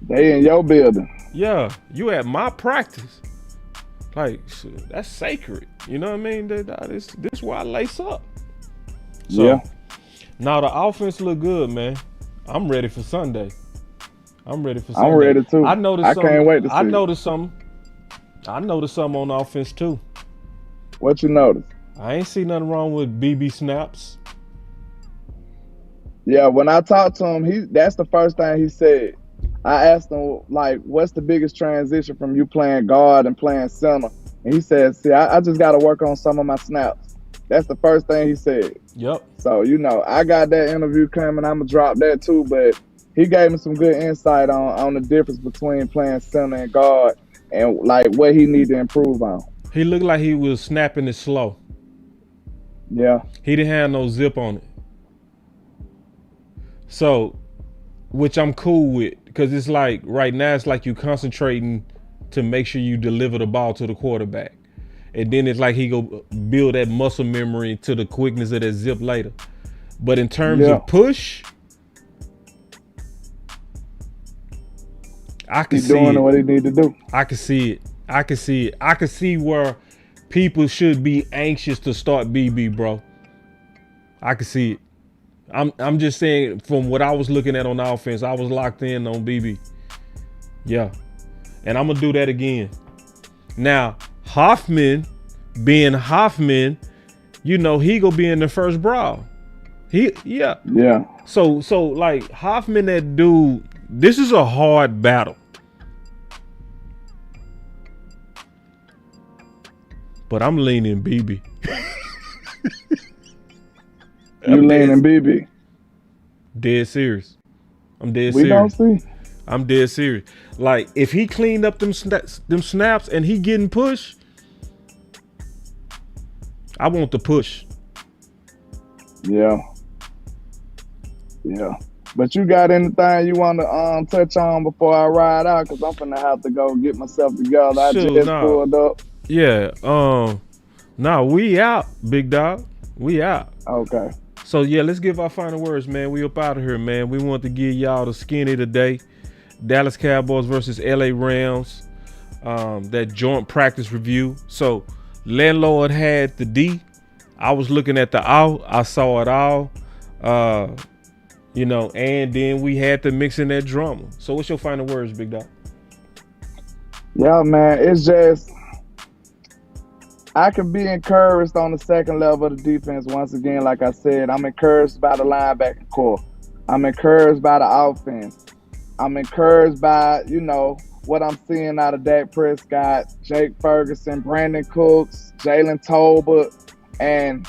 They in your building. Yeah, you at my practice. Like, shit, that's sacred. You know what I mean? This why I lace up. So, now the offense look good, man. I'm ready for Sunday. I'm ready too. I can't wait to see. I noticed something on offense too. What you notice? I ain't see nothing wrong with BB snaps. Yeah, when I talked to him, that's the first thing he said. I asked him, like, what's the biggest transition from you playing guard and playing center? And he said, see, I just got to work on some of my snaps. That's the first thing he said. Yep. So, you know, I got that interview coming. I'm going to drop that too. But he gave me some good insight on the difference between playing center and guard and, like, what he need to improve on. He looked like he was snapping it slow. Yeah. He didn't have no zip on it. So, which I'm cool with, because it's like right now it's like you concentrating to make sure you deliver the ball to the quarterback, and then it's like he go build that muscle memory to the quickness of that zip later. But in terms of push, I can see doing what he need to do. I can see it. I can see where people should be anxious to start BB, bro. I can see it. I'm just saying, from what I was looking at on offense, I was locked in on BB. Yeah. And I'm going to do that again. Now, Hoffman, being Hoffman, you know, he going to be in the first brawl. Yeah. So like Hoffman, that dude, this is a hard battle. But I'm leaning BB. You leaning BB? Dead serious. I'm dead serious. We don't see. I'm dead serious. Like, if he cleaned up them snaps and he getting pushed, I want the push. Yeah. But you got anything you want to touch on before I ride out? Because I'm finna have to go get myself together. I just pulled up. Yeah. We out, big dog. We out. Okay. So, yeah, let's give our final words, man. We up out of here, man. We want to give y'all the skinny today. Dallas Cowboys versus LA Rams. That joint practice review. So, Landlord had the D. I was looking at the out. I saw it all. You know, and then we had to mix in that drama. So what's your final words, Big Dog? Yeah, man, it's just I can be encouraged on the second level of the defense. Once again, like I said, I'm encouraged by the linebacker core. I'm encouraged by the offense. I'm encouraged by, you know, what I'm seeing out of Dak Prescott, Jake Ferguson, Brandon Cooks, Jalen Tolbert, and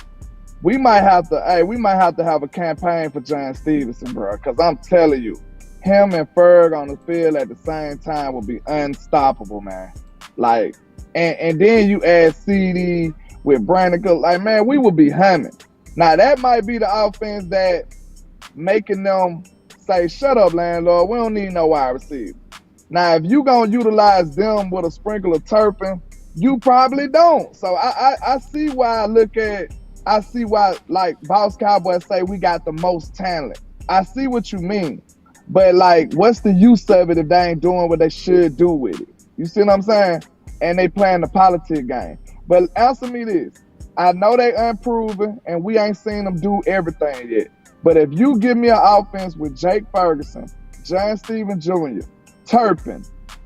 we might have to have a campaign for John Stevenson, bro, because I'm telling you, him and Ferg on the field at the same time will be unstoppable, man. Like, and then you add CeeDee with Brandon Cooks, like, man, we will be humming. Now, that might be the offense that making them say, shut up, landlord, we don't need no wide receiver. Now, if you gonna utilize them with a sprinkle of turpin, you probably don't. So I see why like Boss Cowboys say we got the most talent. I see what you mean. But like, what's the use of it if they ain't doing what they should do with it? You see what I'm saying? And they playing the politic game. But answer me this. I know they unproven and we ain't seen them do everything yet. But if you give me an offense with Jake Ferguson, John Steven Jr., Turpin,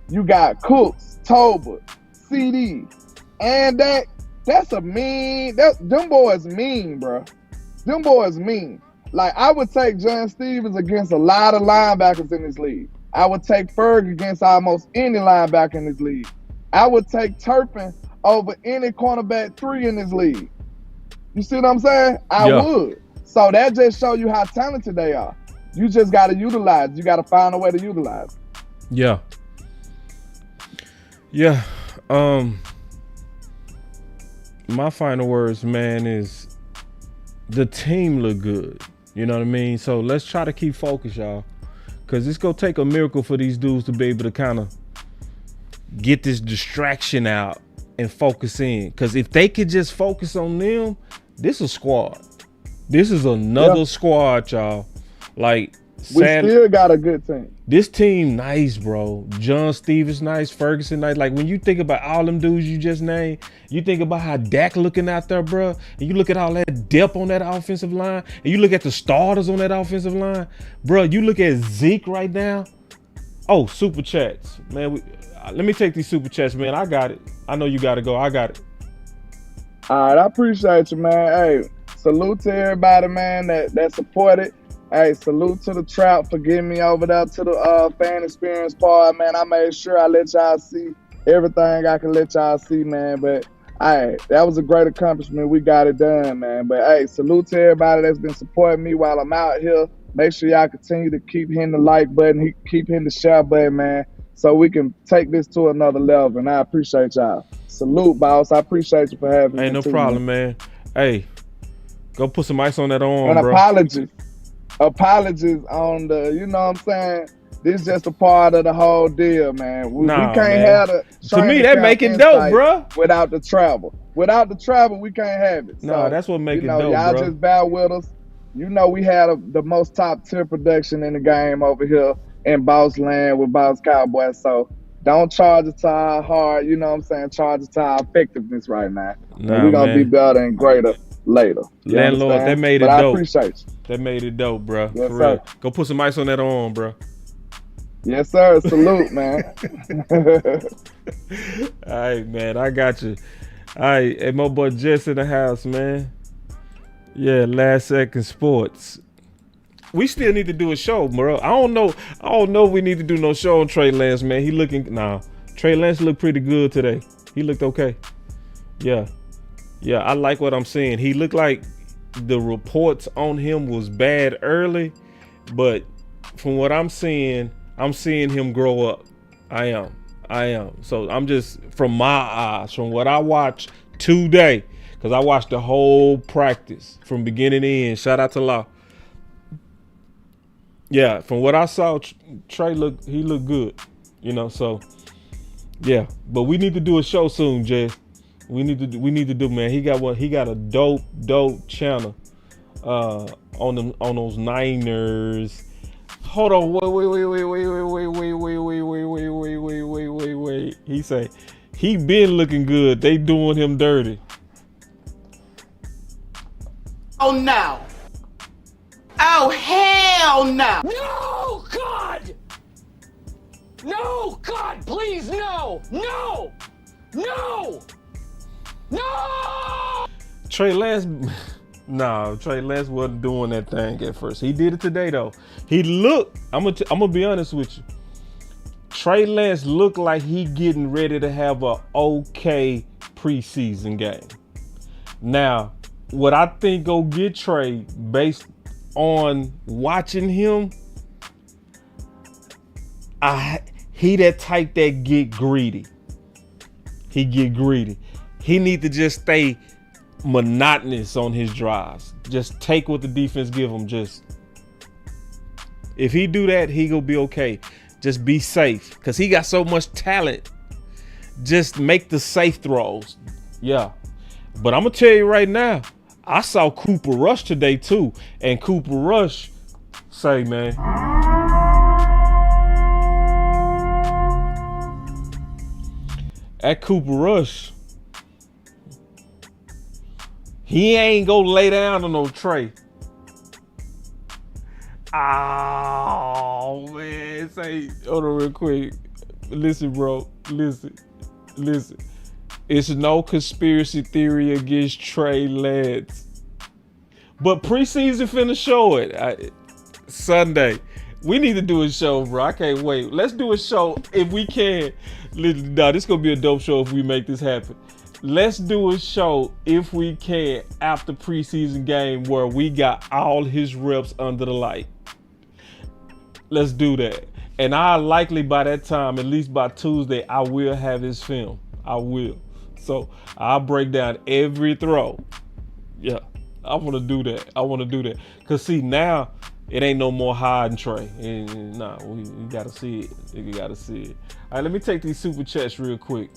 you got Cooks, Tolbert, CeeDee, and that's a mean, them boys mean, bro. Them boys mean. Like, I would take John Stevens against a lot of linebackers in this league. I would take Ferg against almost any linebacker in this league. I would take Turpin over any cornerback 3 in this league. You see what I'm saying? I would. So that just shows you how talented they are. You just got to utilize. You got to find a way to utilize. Yeah. Yeah. My final words, man, is the team look good. You know what I mean? So let's try to keep focused, y'all. Because it's going to take a miracle for these dudes to be able to kind of get this distraction out and focus in. Because if they could just focus on them, this is a squad. This is another squad, y'all. Like, we still got a good team. This team nice, bro. John Stevens nice, Ferguson nice. Like, when you think about all them dudes you just named, you think about how Dak looking out there, bro, and you look at all that depth on that offensive line, and you look at the starters on that offensive line, bro, you look at Zeke right now. Oh, super chats. Man, let me take these super chats, man. I got it. I know you got to go. I got it. All right, I appreciate you, man. Hey, salute to everybody, man, that supported. Hey, salute to the Trout for getting me over there to the fan experience part, man. I made sure I let y'all see everything I can let y'all see, man. But, hey, that was a great accomplishment. We got it done, man. But, hey, salute to everybody that's been supporting me while I'm out here. Make sure y'all continue to keep hitting the like button, keep hitting the share button, man, so we can take this to another level. And I appreciate y'all. Salute, boss. I appreciate you for having me. Ain't no problem, man. Hey, go put some ice on that arm, and bro. Apologies on the, you know what I'm saying? This is just a part of the whole deal, man. We can't have the to me, that make it dope, bro. Without the travel. Without the travel, we can't have it. No, that's what make it dope, y'all bro. just bear with us. You know, we had the most top tier production in the game over here in Boss Land with Boss Cowboys. So don't charge it to our heart, you know what I'm saying? Charge it to our effectiveness right now. Nah, we're going to be better and greater later. Landlord, understand? that made it but dope. I appreciate you. That made it dope, bro. Yes, for sir. real. Go put some ice on that arm, bro. Yes, sir. Salute, man. All right, man. I got you. All right. Hey, my boy Jess in the house, man. Yeah, Last Second Sports. We still need to do a show, bro. I don't know if we need to do no show on Trey Lance, man. Trey Lance looked pretty good today. He looked okay. Yeah, I like what I'm seeing. He looked like the reports on him was bad early, but from what I'm seeing him grow up. I am. So I'm just, from my eyes, from what I watched today, because I watched the whole practice from beginning to end. Shout out to Law. Yeah, from what I saw, Trey looked good, you know. So yeah, but we need to do a show soon, Jay. We need to do, man. He got a dope channel on those Niners. Hold on, wait. He say He been looking good. They doing him dirty. Oh, no. Oh, hell no. No, God! No, God, please, no! No! No! No! Trey Lance, Trey Lance wasn't doing that thing at first. He did it today though. He looked. I'm gonna be honest with you. Trey Lance looked like he getting ready to have a okay preseason game. Now, what I think go get Trey based on watching him, he that type that get greedy. He get greedy. He need to just stay monotonous on his drives. Just take what the defense give him. Just if he do that, he gonna be okay. Just be safe, because he got so much talent. Just make the safe throws. Yeah. But I'm gonna tell you right now, I saw Cooper Rush today too. And Cooper Rush say, man, at Cooper Rush, he ain't gonna lay down on no Trey. Oh man, say, hold on real quick. Listen, bro, listen. It's no conspiracy theory against Trey Lance. But preseason finna show it. Sunday. We need to do a show, bro. I can't wait. Let's do a show if we can. Nah, this gonna be a dope show if we make this happen. Let's do a show if we can after preseason game where we got all his reps under the light. Let's do that. And I likely by that time, at least by Tuesday, I will have his film. I will. So I'll break down every throw. Yeah, I want to do that. Cause see, now it ain't no more hiding Trey. Nah, we gotta see it. You gotta see it. All right, let me take these super chats real quick.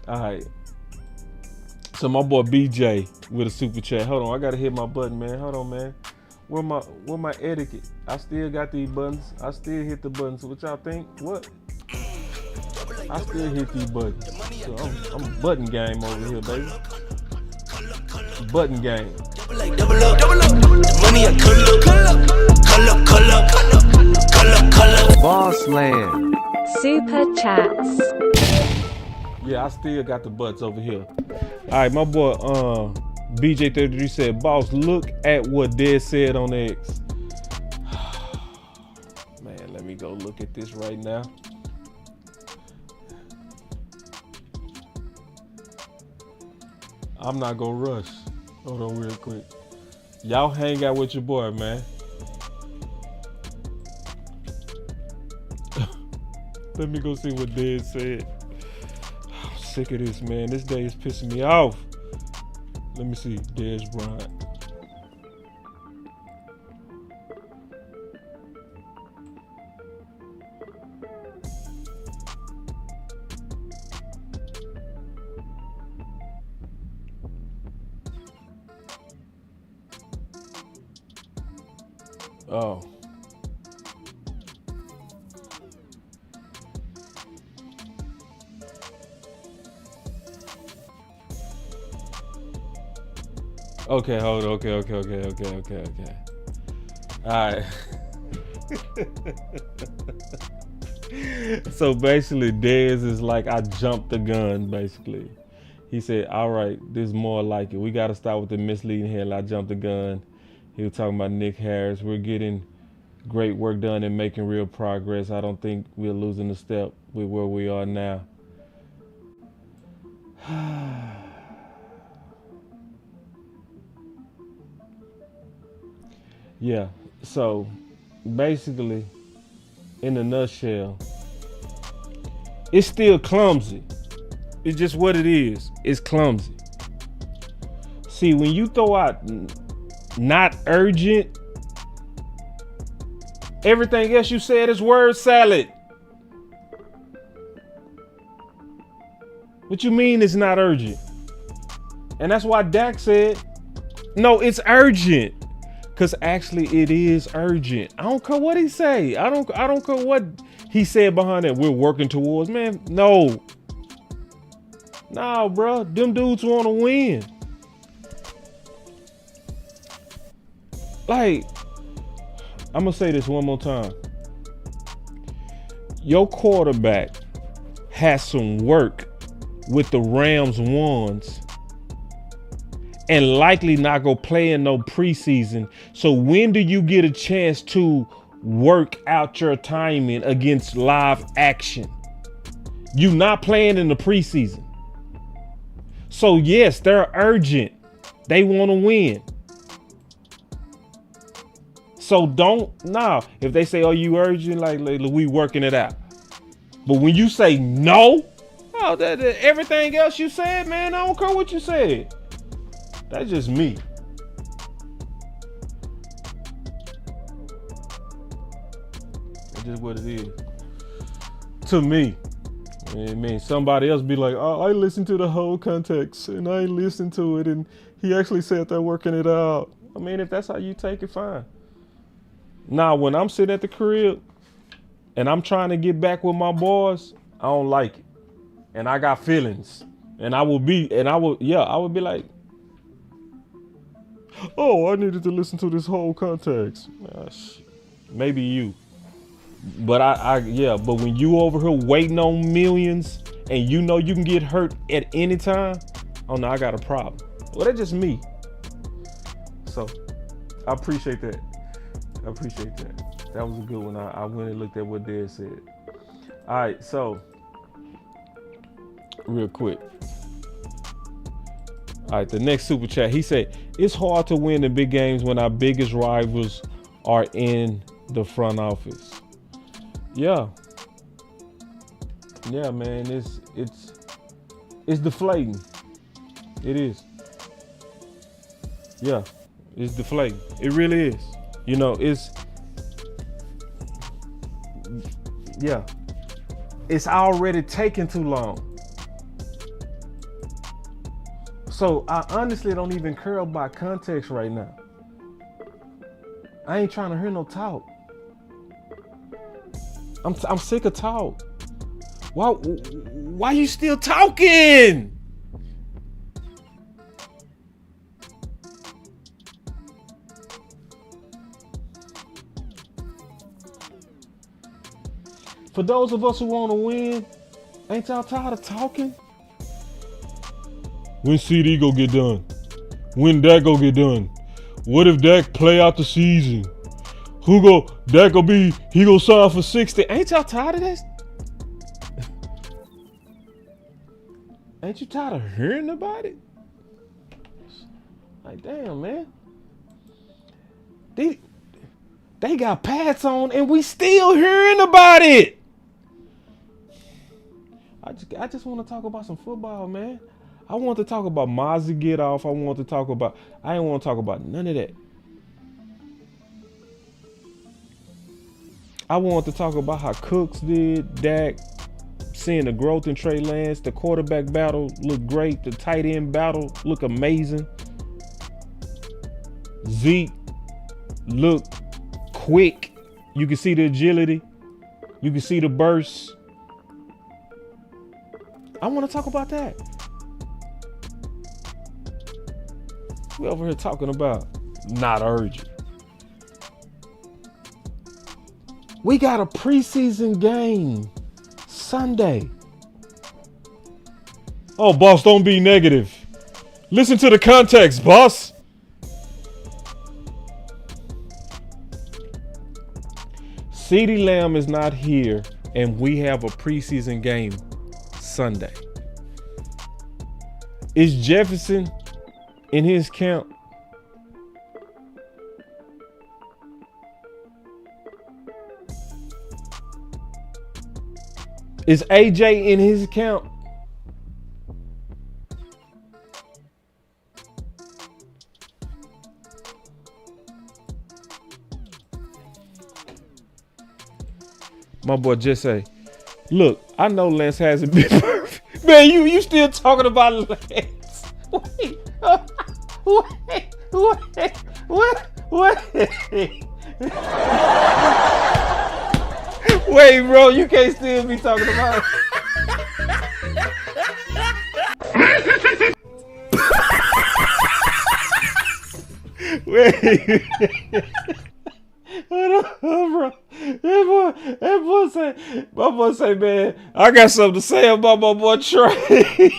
All right. So my boy BJ with a super chat. Hold on, I gotta hit my button, man. Hold on, man. Where my etiquette? I still got these buttons. I still hit the buttons. What y'all think? What? I still hit these buttons. So I'm button game over here, baby. Button game. Boss Land. Super chats. Yeah, I still got the butts over here. All right, my boy BJ33 said, boss, look at what Dez said on X. Man, let me go look at this right now. I'm not gonna rush. Hold on real quick. Y'all hang out with your boy, man. Let me go see what Dez said. I'm sick of this, man. This day is pissing me off. Let me see. Dez Bryant. Oh. Okay, hold on. Okay. All right. So basically, Dez is like, I jumped the gun, basically. He said, all right, this is more like it. We got to start with the misleading headline. I jumped the gun. He was talking about Nick Harris. We're getting great work done and making real progress. I don't think we're losing a step with where we are now. Yeah, so basically, in a nutshell, it's still clumsy. It's just what it is. It's clumsy. See, when you throw out not urgent, everything else you said is word salad. What you mean it's not urgent? And that's why Dak said, no, it's urgent. Cause actually it is urgent. I don't care what he say. I don't care what he said behind that. We're working towards, man. No. Nah, bro. Them dudes want to win. Like, I'm going to say this one more time. Your quarterback has some work with the Rams ones and likely not go play in no preseason. So when do you get a chance to work out your timing against live action? You not playing in the preseason. So yes, they're urgent. They want to win. So if they say, oh, you urgent, like we working it out. But when you say no, everything else you said, man, I don't care what you said. That's just me. That's just what it is. To me. I mean, somebody else be like, oh, I listened to the whole context and I listened to it and he actually said they're working it out. I mean, if that's how you take it, fine. Now, when I'm sitting at the crib and I'm trying to get back with my boys, I don't like it. And I got feelings. And I would be like, oh, I needed to listen to this whole context. Maybe you. But but when you over here waiting on millions and you know you can get hurt at any time, oh no, I got a problem. Well, that's just me. So I appreciate that. That was a good one. I went and looked at what Dad said. All right, so real quick. All right, the next super chat. He said, it's hard to win the big games when our biggest rivals are in the front office. Yeah. Yeah, man, it's deflating. It is. Yeah, it's deflating. It really is. You know, it's already taking too long. So I honestly don't even care about context right now. I ain't trying to hear no talk. I'm sick of talk. Why you still talking? For those of us who want to win, ain't y'all tired of talking? When CeeDee go get done? When Dak go get done? What if Dak play out the season? Dak he go sign for 60. Ain't y'all tired of this? Ain't you tired of hearing about it? Like, damn, man. They got pads on and we still hearing about it. I just want to talk about some football, man. I want to talk about Mozzie get off. I ain't want to talk about none of that. I want to talk about how Cooks did, Dak, seeing the growth in Trey Lance, the quarterback battle looked great, the tight end battle looked amazing. Zeke looked quick. You can see the agility. You can see the burst. I want to talk about that. We over here talking about not urgent. We got a preseason game Sunday. Oh, boss, don't be negative. Listen to the context, boss. CeeDee Lamb is not here, and we have a preseason game Sunday. Is Jefferson in his camp? Is AJ in his camp? My boy just say, look, I know Lance hasn't been perfect. Man, you still talking about Lance. Wait, bro, you can't still be talking about it. Wait. Hold on, bro. My boy say, man, I got something to say about my boy Trey.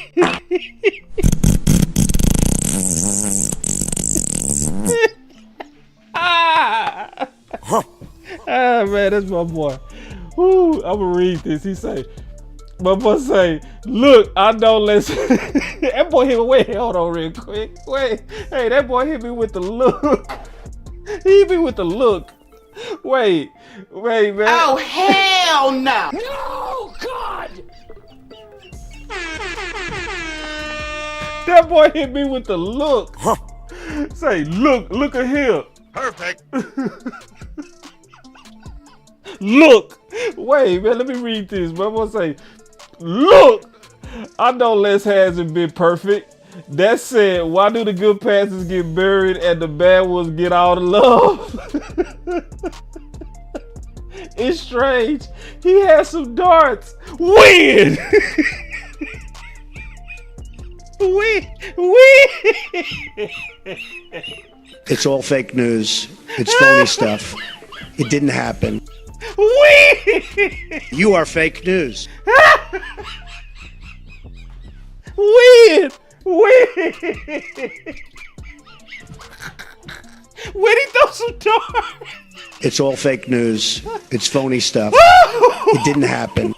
Man, that's my boy. Woo, I'm gonna read this. He say, my boy say, look, I don't let that boy hit me. Wait, hold on real quick. Wait, hey, that boy hit me with the look. He hit me with the look. Wait, man. Oh, hell no. No, God! That boy hit me with the look. Say, look at here. Perfect. Look. Wait, man, let me read this. My boy say, look, I know Les hasn't been perfect. That said, why do the good passes get buried and the bad ones get all the love? It's strange. He has some darts. Win! Win! It's all fake news. It's phony stuff. It didn't happen. Win! You are fake news. Win! Win! Where'd he throw some darts? It's all fake news. It's phony stuff. It didn't happen.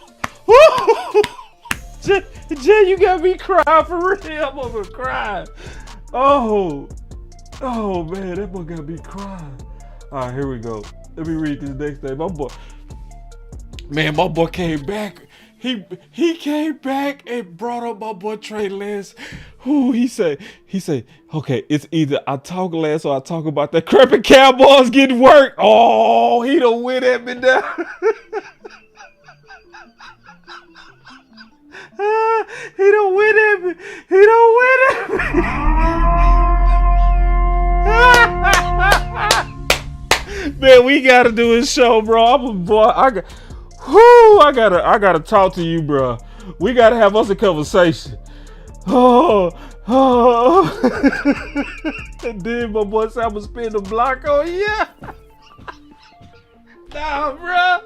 Jay, you got me crying for real. I'm over crying. Oh man, that boy got me crying. All right, here we go. Let me read this next thing. My boy came back. He came back and brought up my boy Trey Lance. Who he said, okay, it's either I talk less or I talk about that crappy Cowboys getting work. Oh, he done went at me now. He done went at me. He done went at me. Man, we gotta do a show, bro. I'm a boy. I gotta talk to you, bro. We gotta have us a conversation. Oh. And then my boy said I'm gonna spin the block on you. Nah, bro.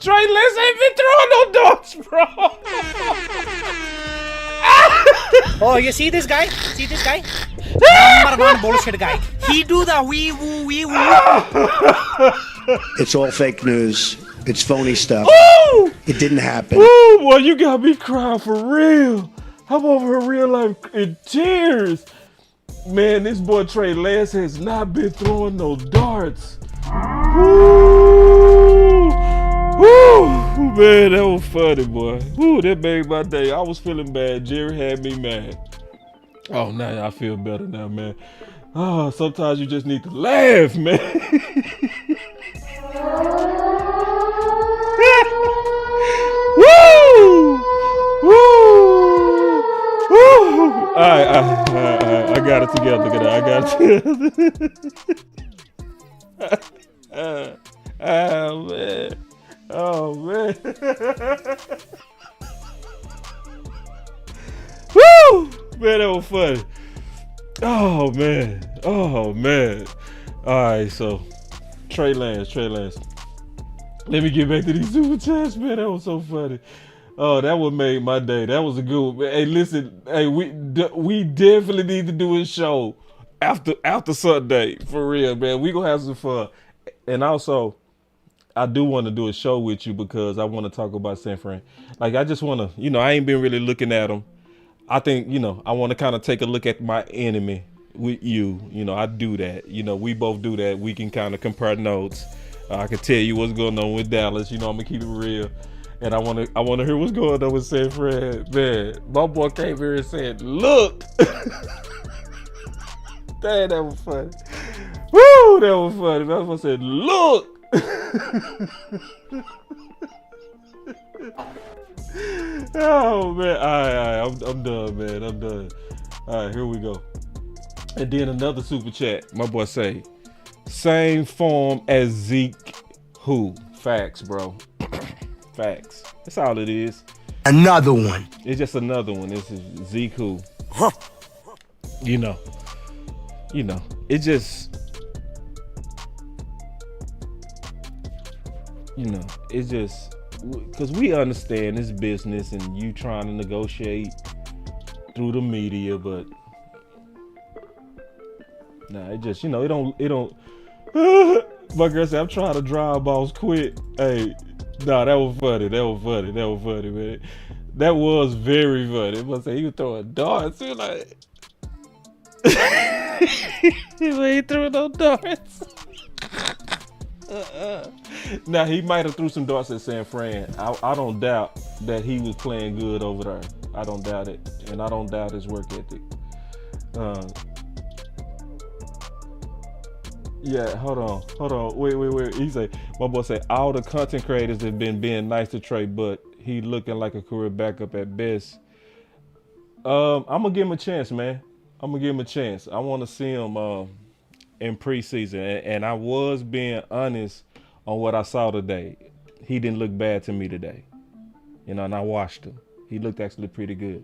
Trey Lance ain't been throwing no darts, bro. Oh, you see this guy? See this guy? Number one bullshit guy. He do the wee woo wee woo. It's all fake news. It's phony stuff. Ooh! It didn't happen. Ooh, boy, you got me crying for real. I'm over in real life in tears. Man, this boy Trey Lance has not been throwing no darts. Woo! Woo! Man, that was funny, boy. Woo, that made my day. I was feeling bad. Jerry had me mad. Oh, now I feel better now, man. Oh, sometimes you just need to laugh, man. Woo! Woo! Woo! I got it together. I got it together. Oh, man. Oh, man. Woo! Man, that was funny. Oh, man. Oh, man. All right, so Trey Lance. Let me get back to these super chats, man. That was so funny. Oh, that one made my day. That was a good one. Hey, listen. Hey, we definitely need to do a show after Sunday. For real, man. We gonna have some fun. And also, I do want to do a show with you because I want to talk about San Fran. Like, I just want to, I ain't been really looking at them. I think, I want to kind of take a look at my enemy with you. I do that. We both do that. We can kind of compare notes. I can tell you what's going on with Dallas. I'm gonna keep it real, and I want to hear what's going on with San Fran. Man, my boy came here and said, "Look." Dang, that was funny. Woo, that was funny. My boy said, "Look." Oh man, all right, I'm done, man. I'm done. All right, here we go. And then another super chat. My boy say, same form as Zeke. Who? Facts, bro. Facts. That's all it is. Another one. It's just another one. This is Zeke. Who? It just it's just because we understand this business and you trying to negotiate through the media, but it just, it don't. My girl said, I'm trying to drive balls quit. Hey, that was funny, man. That was very funny. Must say he was throwing darts. He was like, he ain't throwing no darts. Now he might have threw some darts at San Fran. I don't doubt that he was playing good over there. I don't doubt it, and I don't doubt his work ethic. Yeah, hold on. Wait. He say, my boy say, all the content creators have been being nice to Trey, but he looking like a career backup at best. I'm gonna give him a chance, man. I want to see him in preseason, and I was being honest on what I saw today. He didn't look bad to me today, and I watched him. He looked actually pretty good.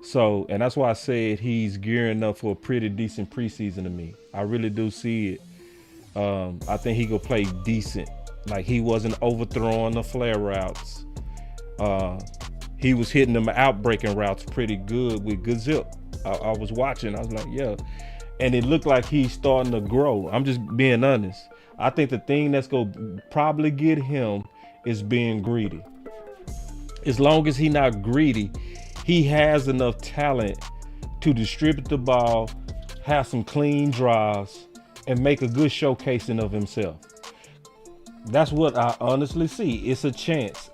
So, and that's why I said he's gearing up for a pretty decent preseason to me. I really do see it. I think he could play decent. Like, he wasn't overthrowing the flare routes. He was hitting them out-breaking routes pretty good with good zip. I was watching. I was like, yeah. And it looked like he's starting to grow. I'm just being honest. I think the thing that's going to probably get him is being greedy. As long as he's not greedy, he has enough talent to distribute the ball, have some clean drives, and make a good showcasing of himself. That's what I honestly see. It's a chance.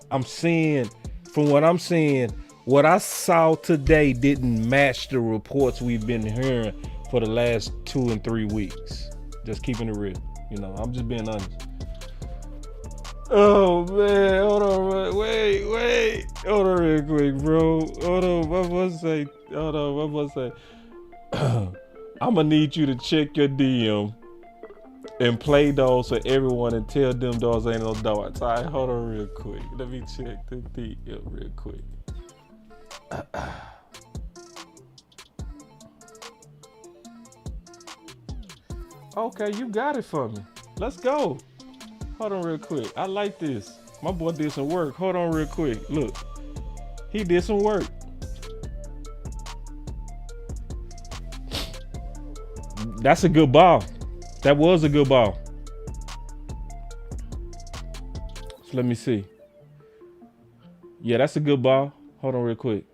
From what I'm seeing, what I saw today didn't match the reports we've been hearing for the last 2 and 3 weeks. Just keeping it real. I'm just being honest. Oh man, hold on, wait. Hold on real quick, bro. Hold on, what was I say? I'm gonna need you to check your DM and play those for everyone and tell them those ain't no darts. All right, hold on real quick. Let me check the DM real quick. Okay, you got it for me. Let's go. Hold on real quick. I like this. My boy did some work. Hold on real quick. Look, he did some work. That's a good ball. That was a good ball. So let me see. Yeah, that's a good ball. Hold on real quick.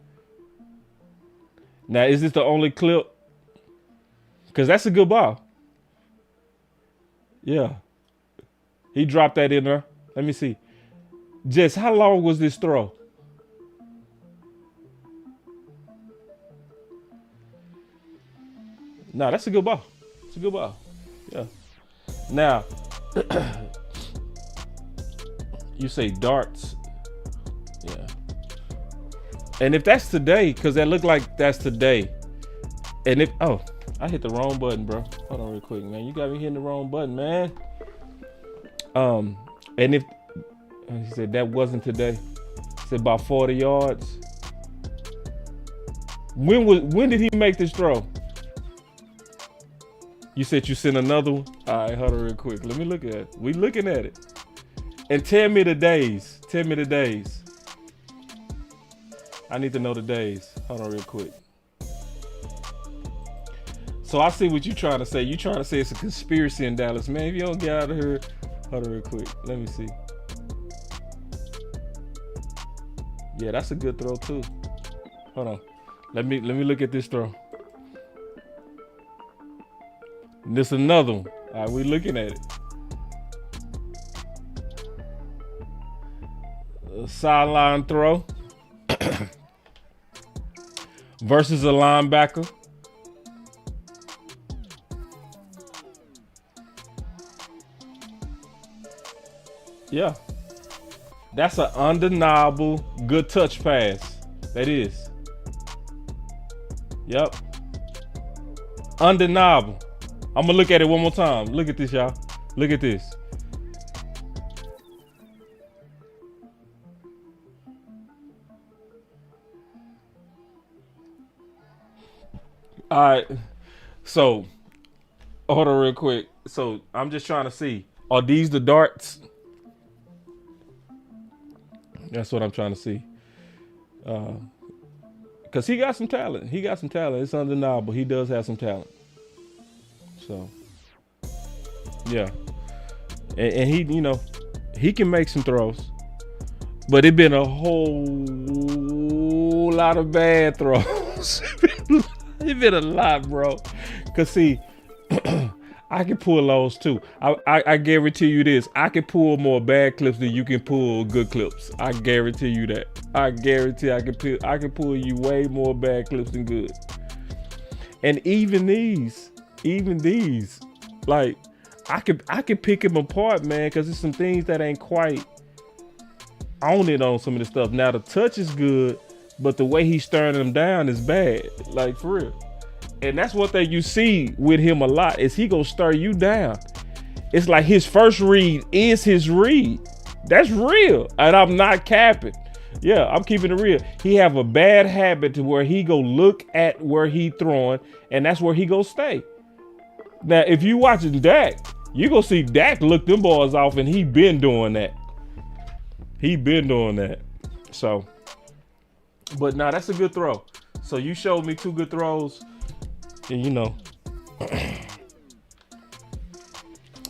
Now, is this the only clip? Because that's a good ball. Yeah. He dropped that in there. Let me see. Jess, how long was this throw? Nah, that's a good ball. It's a good ball. Yeah. Now, you say darts. Yeah. And if that's today, because that looked like that's today. And if, I hit the wrong button, bro. Hold on real quick, man. You got me hitting the wrong button, man. And if he said that wasn't today, he said about 40 yards. When did he make this throw? You said you sent another one? All right, hold on real quick. Let me look at it. We looking at it. And tell me the days. Tell me the days. I need to know the days. Hold on real quick. So I see what you're trying to say. You're trying to say it's a conspiracy in Dallas. Man, if you don't get out of here. Hold on real quick. Let me see. Yeah, that's a good throw too. Hold on. Let me look at this throw. And this another one. All right, we looking at it. A sideline throw versus a linebacker. Yeah. That's an undeniable good touch pass. That is. Yep. Undeniable. I'm going to look at it one more time. Look at this, y'all. Look at this. All right. So, hold on real quick. So, I'm just trying to see. Are these the darts? That's what I'm trying to see. Because he got some talent. It's undeniable. He does have some talent. So, yeah. And he, he can make some throws. But it been a whole lot of bad throws. It been a lot, bro. Because, see, I can pull those too. I guarantee you this. I can pull more bad clips than you can pull good clips. I guarantee you that. I guarantee I can pull you way more bad clips than good. And even these, like, I could pick them apart, man, because there's some things that ain't quite on it on some of the stuff. Now the touch is good, but the way he's stirring them down is bad. Like, for real. And that's one thing you see with him a lot is he gonna stir you down. It's like his first read is his read. That's real. And I'm not capping. Yeah, I'm keeping it real. He have a bad habit to where he go look at where he throwing, and that's where he go stay. Now, if you watching Dak, you gonna see Dak look them balls off, and he been doing that. So, but nah, that's a good throw. So you showed me 2 good throws. And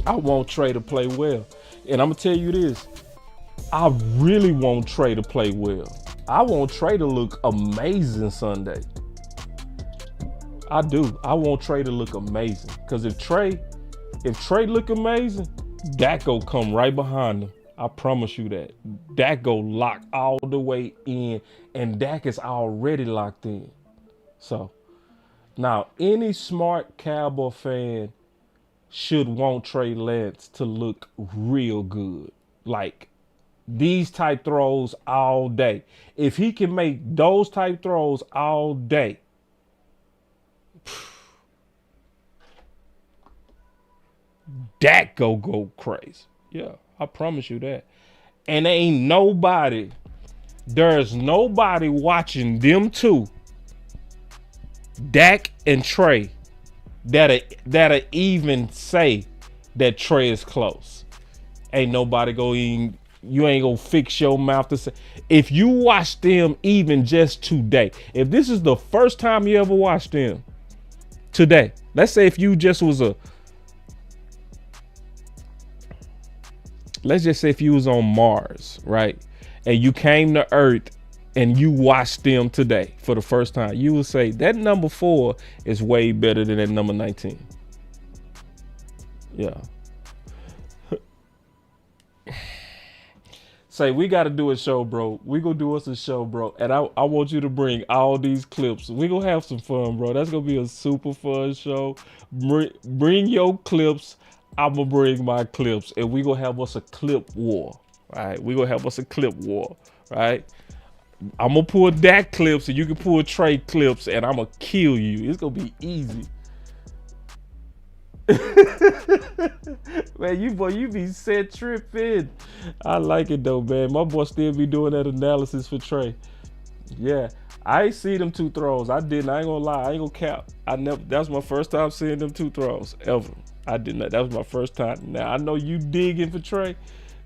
I want Trey to play well. And I'm going to tell you this. I really want Trey to play well. I want Trey to look amazing Sunday. I do. I want Trey to look amazing. Because if Trey look amazing, Dak go come right behind him. I promise you that. Dak go lock all the way in. And Dak is already locked in. So. Now, any smart Cowboy fan should want Trey Lance to look real good. Like, these type throws all day. If he can make those type throws all day, Dak go crazy. Yeah, I promise you that. And there's nobody watching them two, Dak and Trey, that'll even say that Trey is close. Ain't nobody you ain't gonna fix your mouth to say. If you watch them even just today, if this is the first time you ever watched them today, let's say if you just was let's just say if you was on Mars, right? And you came to Earth and you watched them today for the first time, you would say that number 4 is way better than that number 19. Yeah. Say, we got to do a show, bro. We gonna do us a show, bro. And I want you to bring all these clips. We gonna have some fun, bro. That's gonna be a super fun show. Bring your clips. I'm gonna bring my clips, and we gonna have us a clip war. All right, we gonna have us a clip war. Right. I'm gonna pull Dak clips, and you can pull Trey clips, and I'm gonna kill you. It's gonna be easy. Man, you be set tripping. I like it though, man. My boy still be doing that analysis for Trey. Yeah, I ain't see them 2 throws. I didn't. I ain't gonna lie. I ain't gonna cap. That was my first time seeing them 2 throws ever. I did not. That was my first time. Now I know you digging for Trey.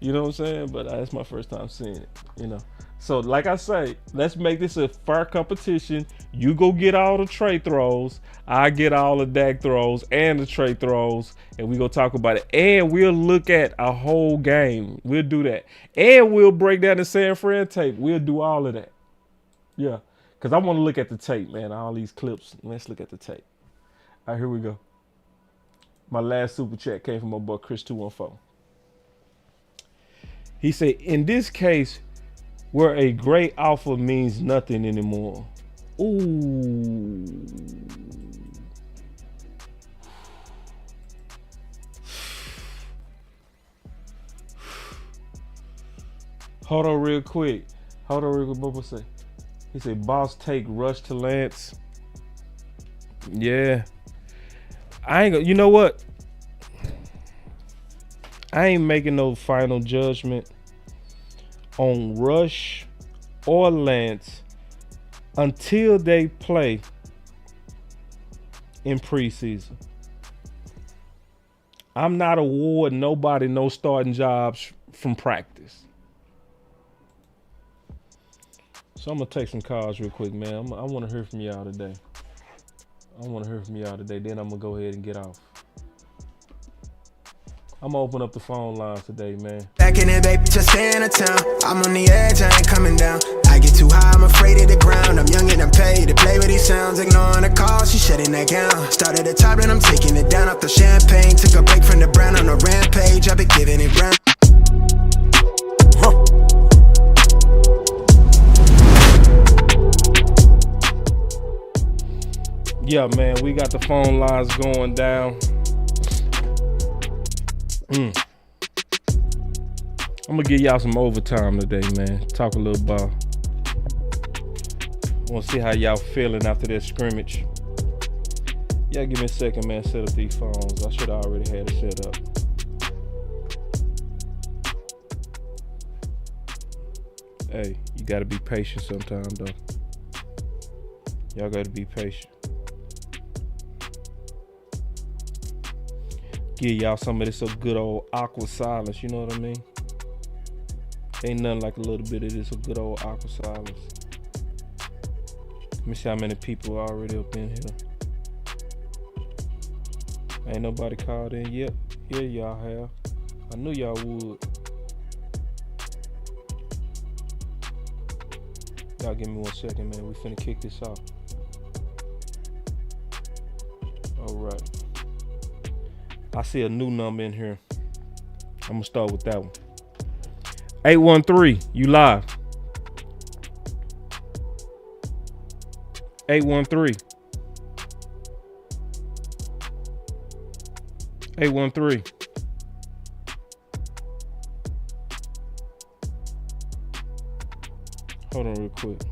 You know what I'm saying? But that's my first time seeing it. You know. So like I say, let's make this a fair competition. You go get all the Trey throws. I get all the Dak throws and the Trey throws. And we go talk about it. And we'll look at a whole game. We'll do that. And we'll break down the San Fran tape. We'll do all of that. Yeah. Because I want to look at the tape, man. All these clips. Let's look at the tape. All right, here we go. My last super chat came from my boy Chris214. He said, in this case, where a great offer means nothing anymore. Ooh. Hold on real quick. What Bobo say? He said, boss take rush to Lance. Yeah. I ain't gonna, you know what? I ain't making no final judgment on Rush or Lance until they play in preseason. I'm not awarding nobody no starting jobs from practice. So I'm gonna take some calls real quick, man. I want to hear from y'all today. Then I'm gonna go ahead and get off. I'm gonna open up the phone lines today, man. Back in it, baby, just stay in the town. I'm on the edge, I ain't coming down. I get too high, I'm afraid of the ground. I'm young and I'm paid to play with these sounds. Ignoring the calls, she shutting that down. Started at the top and I'm taking it down off the champagne. Took a break from the brown on a rampage. I've been giving it brown. Yeah, man, we got the phone lines going down. I'm gonna give y'all some overtime today, man. Talk a little ball. I wanna see how y'all feeling after that scrimmage. Yeah, give me a second, man. Set up these phones. I should have already had it set up. Hey, you gotta be patient sometimes, though. Y'all gotta be patient. Give y'all some of this good old awkward silence, you know what I mean? Ain't nothing like a little bit of this good old awkward silence. Let me see how many people are already up in here. Ain't nobody called in yet. Yeah, y'all have. I knew y'all would. Y'all give me 1 second, man. We finna kick this off. All right. I see a new number in here. I'm gonna start with that one. 813, you live. 813. 813. Hold on real quick.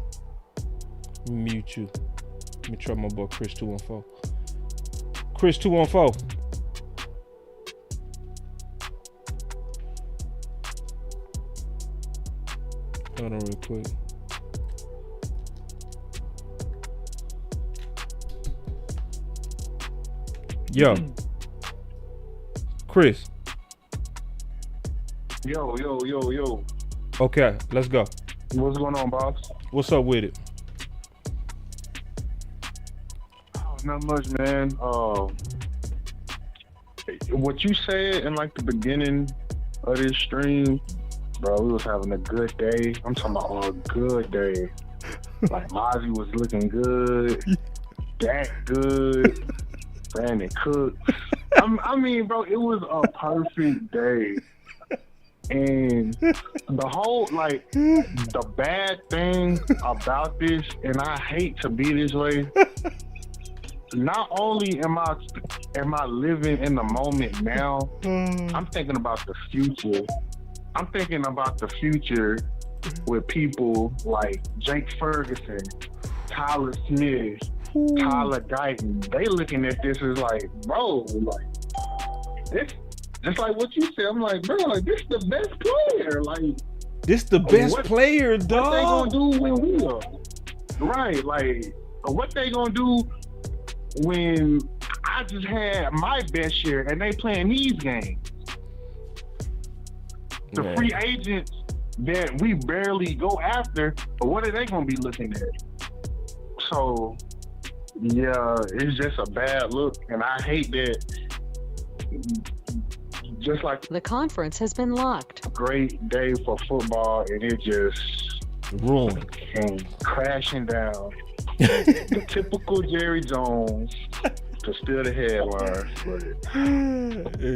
Let me mute you. Let me try my boy Chris 214. Chris 214. Hold on real quick. Yo. Chris. Yo. Okay, let's go. What's going on, boss? What's up with it? Oh, not much, man. What you said in like the beginning of this stream, bro, we was having a good day. I'm talking about a good day. Like Mozzie was looking good, Dak good, Brandon Cooks. I mean, bro, it was a perfect day. And the whole, like, the bad thing about this, and I hate to be this way, not only am I living in the moment now, I'm thinking about the future. I'm thinking about the future with people like Jake Ferguson, Tyler Smith, Tyler Guyton. They looking at this as like, bro, like, this, just like what you said. I'm like, bro, like, this the best player. Like, this the best player, dog. What they gonna do when we are? Right, like, what they gonna do when I just had my best year and they playing these games? The free agents that we barely go after, but what are they going to be looking at? So, yeah, it's just a bad look, and I hate that. Just like the conference has been locked. A great day for football, and it just ruined and crashing down. The typical Jerry Jones to steal the headlines, but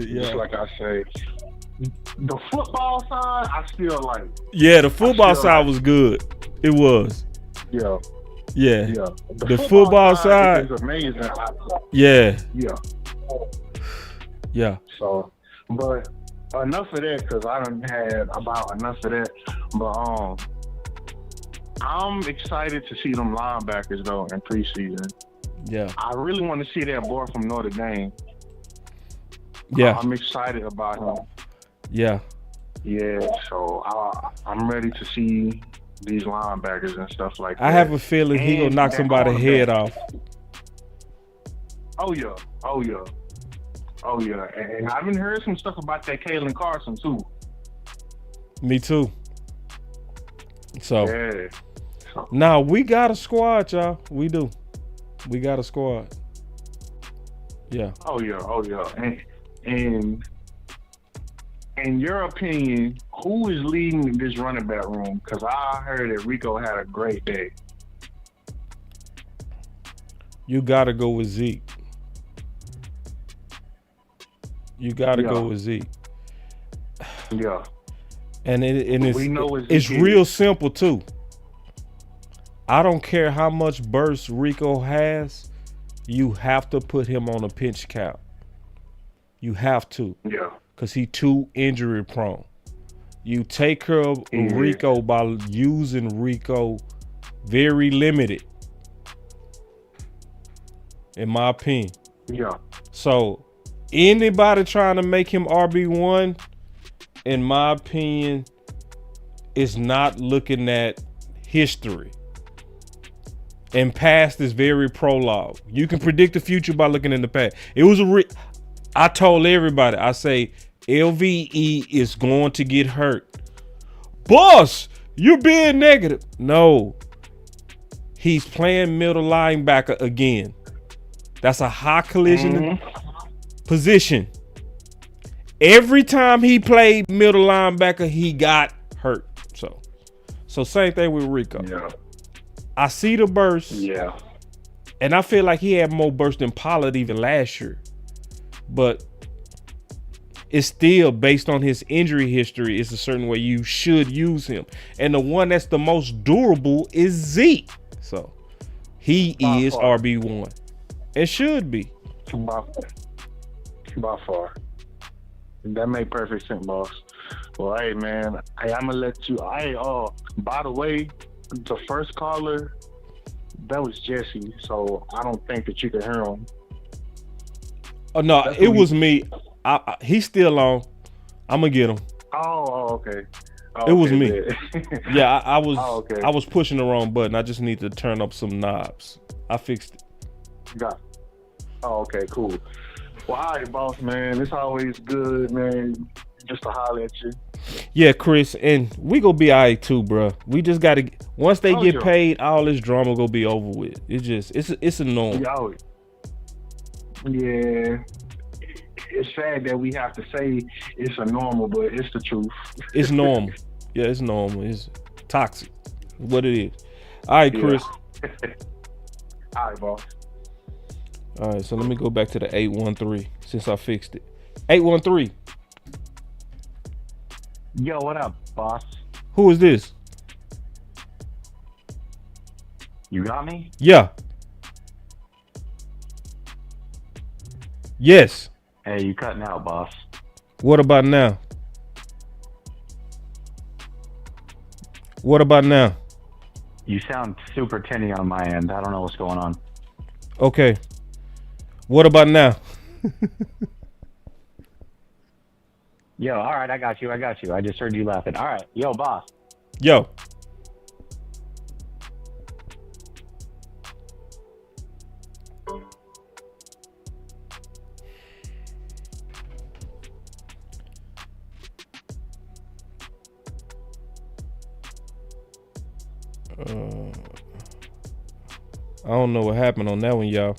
just like I say. The football side, I still like. Yeah, the football side was good. It was. Yeah. The football side is amazing. Yeah. So, but enough of that, because I done had about enough of that. But I'm excited to see them linebackers though in preseason. Yeah. I really want to see that boy from Notre Dame. Yeah. I'm excited about him. Yeah. So I'm ready to see these linebackers and stuff like that. I have a feeling he gonna knock somebody's head off. Oh yeah. And I've been heard some stuff about that Kalen Carson too. Me too. So Now we got a squad, y'all. We do. We got a squad. Yeah. Oh yeah. And in your opinion, who is leading this running back room? Because I heard that Rico had a great day. You gotta go with Zeke. Go with Zeke. Yeah. And it's it's real simple too. I don't care how much burst Rico has, you have to put him on a pinch count. You have to. Yeah. Because he too injury prone. You take care of Rico by using Rico very limited. In my opinion. Yeah. So anybody trying to make him RB1, in my opinion, is not looking at history. And past is very prologue. You can predict the future by looking in the past. It was I told everybody, I say LVE is going to get hurt. Boss, you're being negative. No. He's playing middle linebacker again. That's a high collision position. Every time he played middle linebacker, he got hurt. So same thing with Rico. Yeah. I see the burst. Yeah. And I feel like he had more burst than Pollard even last year. But it's still based on his injury history. It's a certain way you should use him. And the one that's the most durable is Zeke. So he is RB1. It should be. By far. That make perfect sense, boss. Well, hey, man, I'm going to let you. By the way, the first caller, that was Jesse, so I don't think that you can hear him. Oh, no, it was me. He's still on. I'm going to get him. Oh, okay. It was me. Yeah, I was okay. I was pushing the wrong button. I just need to turn up some knobs. I fixed it. Got it. Oh, okay, cool. Well, all right, boss, man. It's always good, man, just to holler at you. Yeah, Chris, and we gonna be all right too, bro. We just gotta, once they get paid, all this drama gonna be over with. It's a norm. Yeah. It's sad that we have to say it's a normal, but it's the truth. It's normal. Yeah, it's normal. It's toxic. What it is. All right, Chris. All right, boss. All right, so let me go back to the 813 since I fixed it. 813. Yo, what up, boss? Who is this? You got me? Yeah. Yes. Hey, you cutting out, boss. What about now? What about now? You sound super tinny on my end. I don't know what's going on. Okay. What about now? Yo, all right, I got you. I just heard you laughing. All right, yo, boss. Yo. I don't know what happened on that one, y'all.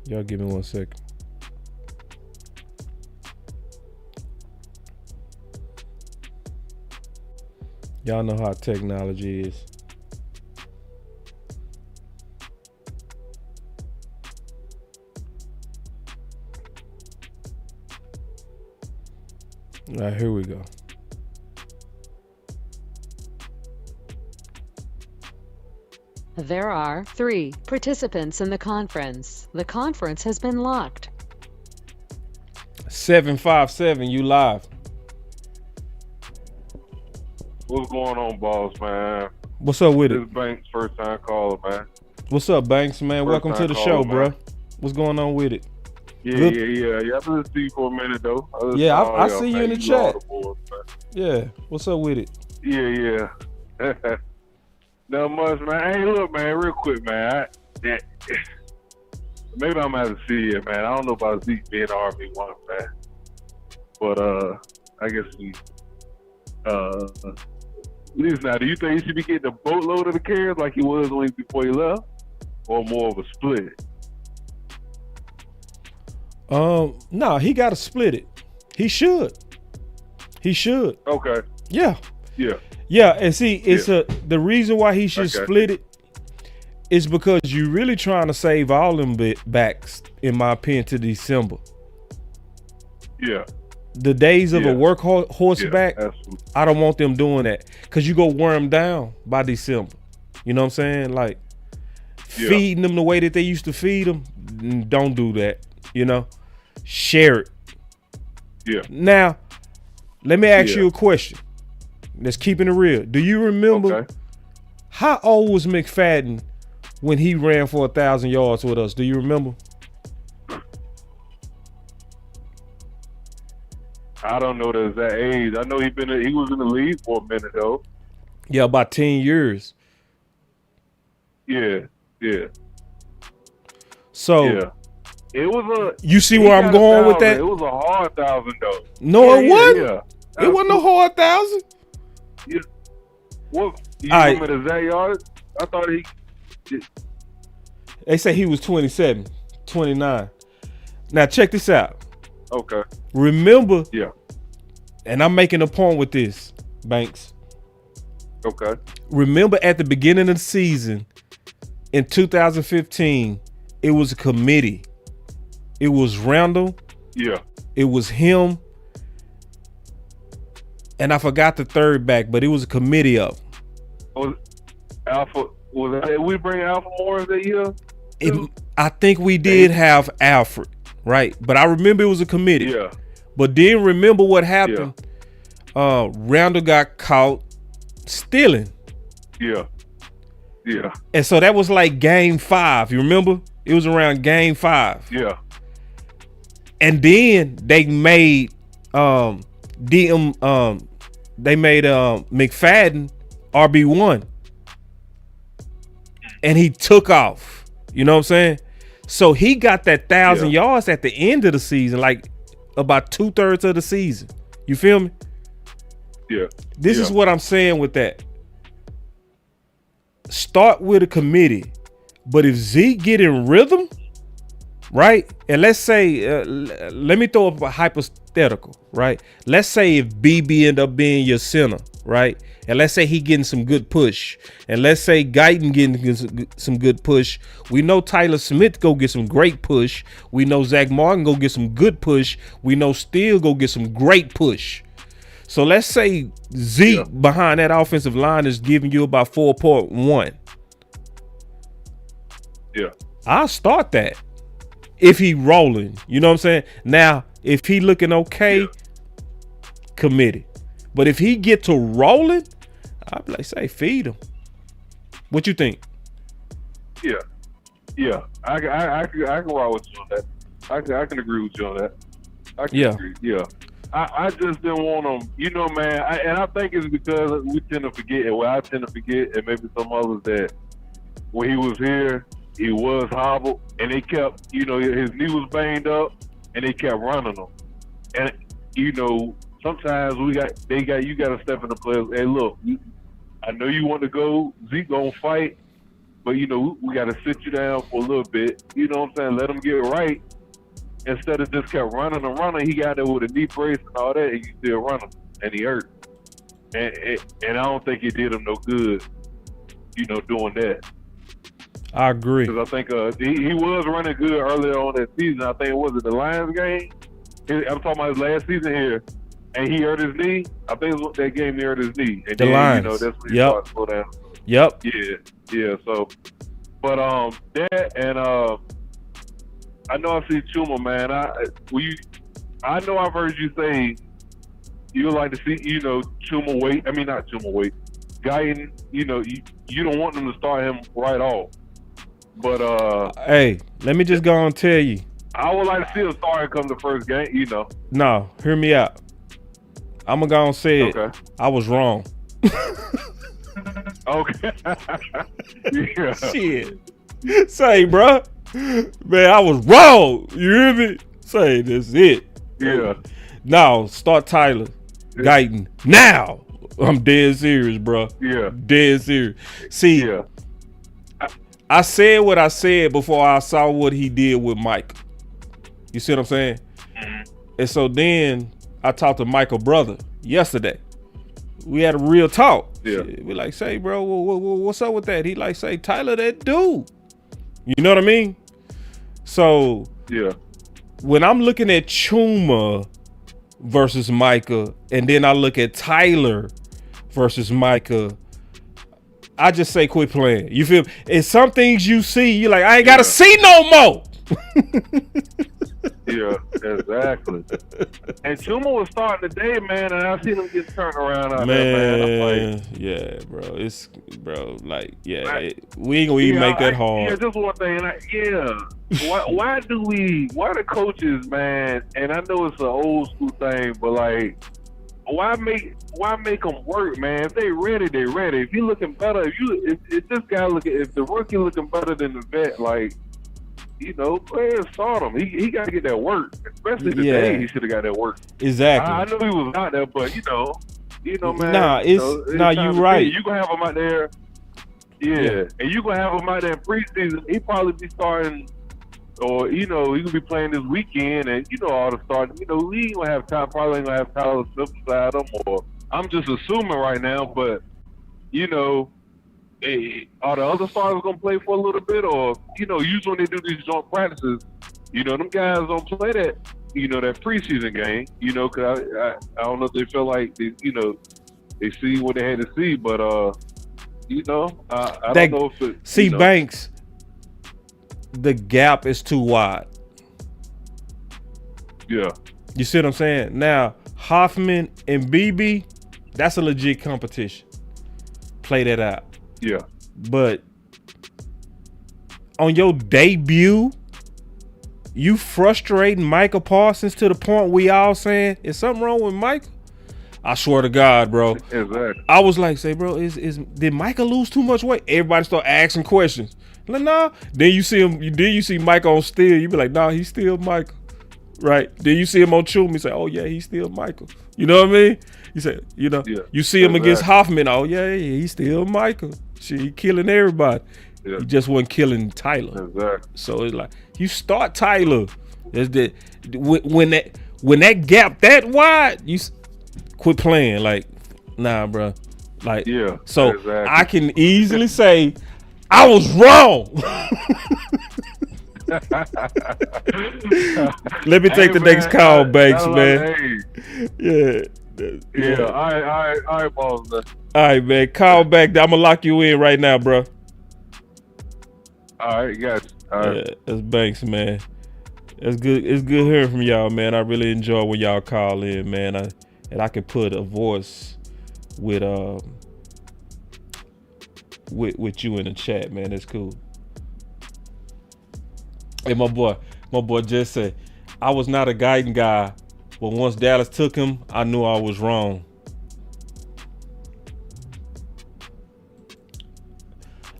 Y'all give me 1 second. Y'all know how technology is. All right, here we go. There are 3 participants in the conference. The conference has been locked. 757, you live. What's going on, boss, man? What's up with it? This Banks, first time caller, man. What's up, Banks, man? Welcome to the show, bro. What's going on with it? Yeah. I've been see you for a minute, though. Yeah, I see you in the chat. Yeah, what's up with it? Yeah. Not much, man. Hey, look, man, real quick, man. maybe I'm gonna have to see it, man. I don't know about Zeke being RB1, man. But I guess we. Listen, now, do you think he should be getting a boatload of the carries like he was before he left, or more of a split? No, he got to split it. He should. Okay. Yeah. Yeah. Yeah, and see, it's the reason why he should split it is because you're really trying to save all them backs, in my opinion, to December. Yeah. The days of a workhorse back, I don't want them doing that because you go wear them down by December. You know what I'm saying? Like feeding them the way that they used to feed them. Don't do that. You know, share it. Yeah. Now, let me ask you a question. Let's keep it real. Do you remember how old was McFadden when he ran for 1,000 yards with us? Do you remember? I don't know the exact age. I know he was in the league for a minute though. Yeah, about 10 years. Yeah. So it was you see where I'm going with that? It was a hard 1,000 though. No, it wasn't. Yeah. It wasn't a hard 1,000. Yeah. What? You Right. remember the exact yard? I thought he. They say he was 27, 29. Now check this out. Okay. Remember, Yeah. and I'm making a point with this, Banks. Okay. Remember at the beginning of the season in 2015, it was a committee. It was Randall. Yeah. It was him. And I forgot the third back, but it was a committee of them. Did we bring Alpha Morris that year? I think we did have Alfred, right? But I remember it was a committee. Yeah. But then remember what happened? Randall got caught stealing. Yeah. And so that was like game 5. You remember? It was around game 5. Yeah. And then they made McFadden RB1. And he took off. You know what I'm saying? So he got that 1,000 yards at the end of the season, like about 2/3 of the season. You feel me? Yeah. This is what I'm saying with that. Start with a committee, but if Zeke get in rhythm, right? And let's say, let me throw up a hypothetical, right? Let's say if BB end up being your center, right? And let's say he getting some good push, and let's say Guyton getting some good push. We know Tyler Smith go get some great push. We know Zach Martin go get some good push. We know Steele go get some great push. So let's say Zeke behind that offensive line is giving you about 4.1. Yeah. I'll start that if he rolling. You know what I'm saying? Now, if he looking okay, committed. But if he get to rolling, I'd like say feed him. What you think? Yeah. I can roll with you on that. I can agree with you on that. I can agree. Yeah. I just didn't want him, you know, man. And I think it's because we tend to forget, well, I tend to forget, and maybe some others, that when he was here, he was hobbled, and they kept, you know, his knee was banged up, and they kept running him. And, you know, sometimes you got to step in the players. Hey, look, I know you want to go. Zeke gonna fight, but you know we got to sit you down for a little bit. You know what I'm saying? Let him get right. Instead of just kept running and running, he got there with a knee brace and all that, and you still running, and he hurt. And I don't think it did him no good. You know, doing that. I agree. Because I think he was running good earlier on that season. I think it was the Lions game. I'm talking about his last season here. And he hurt his knee. I think it was that game he hurt his knee. And the Lions. You know, that's when he started to slow down. Yep. Yeah. So, but that and I know I see Chuma, man. I know I've heard you say you would like to see, you know, Chuma wait. I mean, not Chuma wait. Guyton, you know, you don't want them to start him right off. But hey, let me just go on and tell you. I would like to see him start come the first game. You know. No, hear me out. I'm gonna go and say it. Okay. I was wrong. Okay. Yeah. Shit. Say, bro. Man, I was wrong. You hear me? Say that's it. Yeah. Now start Tyler Guyton now. I'm dead serious, bro. Yeah. Dead serious. See, I said what I said before I saw what he did with Mike. You see what I'm saying? And so then I talked to Michael brother yesterday. We had a real talk. Yeah. We like, say, bro, what's up with that? He like, say, Tyler, that dude. You know what I mean? So yeah, when I'm looking at Chuma versus Micah, and then I look at Tyler versus Micah, I just say quit playing. You feel? And some things you see, you're like, I ain't gotta see no more. Yeah, exactly. And Chuma was starting today, man, and I seen him get turned around out there, man. I'm like, yeah, bro. It's like, we ain't gonna even make that hard. Yeah, just one thing. Why the coaches, man? And I know it's an old school thing, but like, why make them work, man? If they ready, they ready. If you looking better, if this guy if the rookie looking better than the vet, like, you know, players saw him. He got to get that work, especially today. He should have got that work. Exactly. I know he was out there, but you know, man. Nah, you right. You gonna have him out there, and you gonna have him out there in preseason. He probably be starting, or he gonna be playing this weekend, and all the starting. He ain't gonna have time. Probably ain't gonna have Tyler Smith beside him, or I'm just assuming right now, but are the other starters gonna play for a little bit, or usually when they do these joint practices, them guys don't play that that preseason game, because I don't know if they feel like they see what they had to see, but I don't know if it. Banks, the gap is too wide. Yeah, you see what I'm saying? Now Hoffman and BB, that's a legit competition. Play that out. Yeah. But on your debut, you frustrating Micah Parsons to the point we all saying, is something wrong with Micah? I swear to God, bro. Exactly. I was like, say, bro, did Micah lose too much weight? Everybody start asking questions. Like, nah. Then you see Micah on Steel. You be like, nah, he's still Micah. Right? Then you see him on Chum. You say, oh yeah, he's still Micah. You know what I mean? You say, you see him against Hoffman. Oh yeah, he's still Micah. He killing everybody. Yeah. He just wasn't killing Tyler. Exactly. So it's like, you start Tyler. When that gap that wide, you quit playing. Like, nah, bro. Like, so exactly. I can easily say I was wrong. Let me take the next call, Banks, man. Yeah. All right, boss. All right, man. Call back. I'm gonna lock you in right now, bro. All right, guys. All right. Yeah, that's Banks, man. That's good. It's good hearing from y'all, man. I really enjoy when y'all call in, man. And I can put a voice with you in the chat, man. That's cool. Hey, my boy just said, I was not a guiding guy, but once Dallas took him, I knew I was wrong.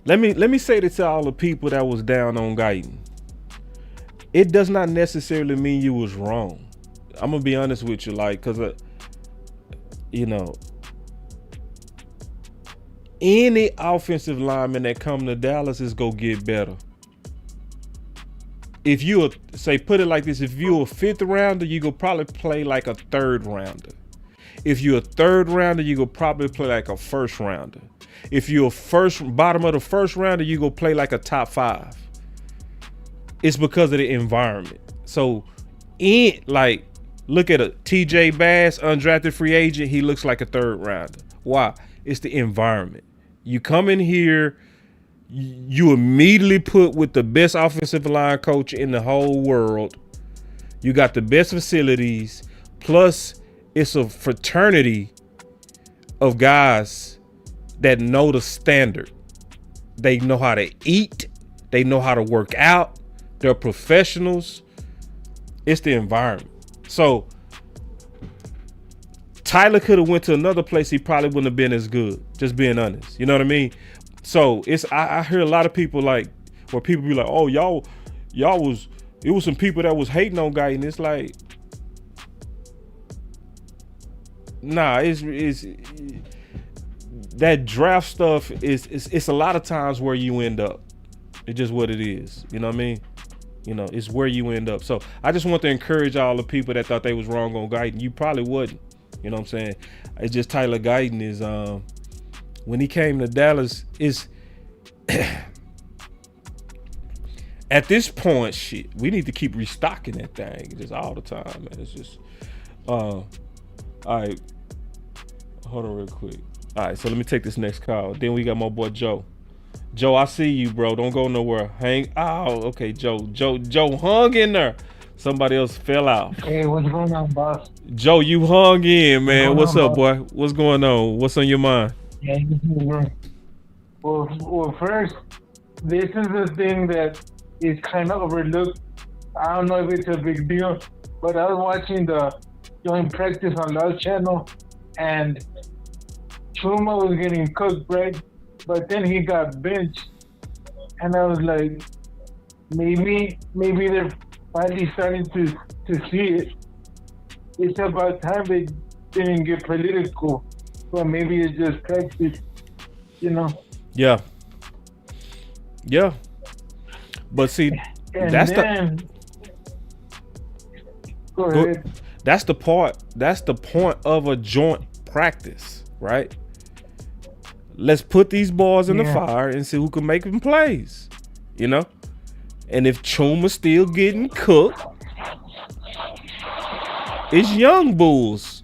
Let me say this to all the people that was down on Guyton. It does not necessarily mean you was wrong. I'm gonna be honest with you, like, cause any offensive lineman that come to Dallas is gonna get better. If you put it like this, if you're a 5th rounder, you go probably play like a 3rd rounder. If you're a 3rd rounder, you go probably play like a 1st rounder. If you're bottom of the 1st rounder, you go play like a top 5. It's because of the environment. So, look at a TJ Bass, undrafted free agent. He looks like a 3rd rounder. Why? It's the environment. You come in here, you immediately put with the best offensive line coach in the whole world. You got the best facilities. Plus, it's a fraternity of guys that know the standard. They know how to eat. They know how to work out. They're professionals. It's the environment. So Tyler could have went to another place. He probably wouldn't have been as good. Just being honest. You know what I mean? So I hear a lot of people where people be like, oh, y'all it was some people that was hating on Guyton. It's like, nah, it's that draft stuff it's a lot of times where you end up. It's just what it is. You know what I mean? You know, it's where you end up. So I just want to encourage all the people that thought they was wrong on Guyton. You probably wouldn't. You know what I'm saying? It's just Tyler Guyton is when he came to Dallas is at this point, shit, we need to keep restocking that thing just all the time, man. It's just all right. Hold on real quick. All right, so let me take this next call. Then we got my boy Joe. Joe, I see you, bro. Don't go nowhere. Okay, Joe hung in there. Somebody else fell out. Hey, what's going on, boss? Joe, you hung in, man. What's up, boy? What's going on? What's on your mind? Yeah, well, first, this is the thing that is kind of overlooked. I don't know if it's a big deal, but I was watching the joint practice on Love Channel, and Chuma was getting cooked, right? But then he got benched, and I was like, maybe they're finally starting to see it. It's about time they didn't get political, but maybe it's just practice, you know? Yeah. But see, that's the point of a joint practice, right? Let's put these balls in the fire and see who can make them plays, you know? And if Chuma's still getting cooked, it's young bulls.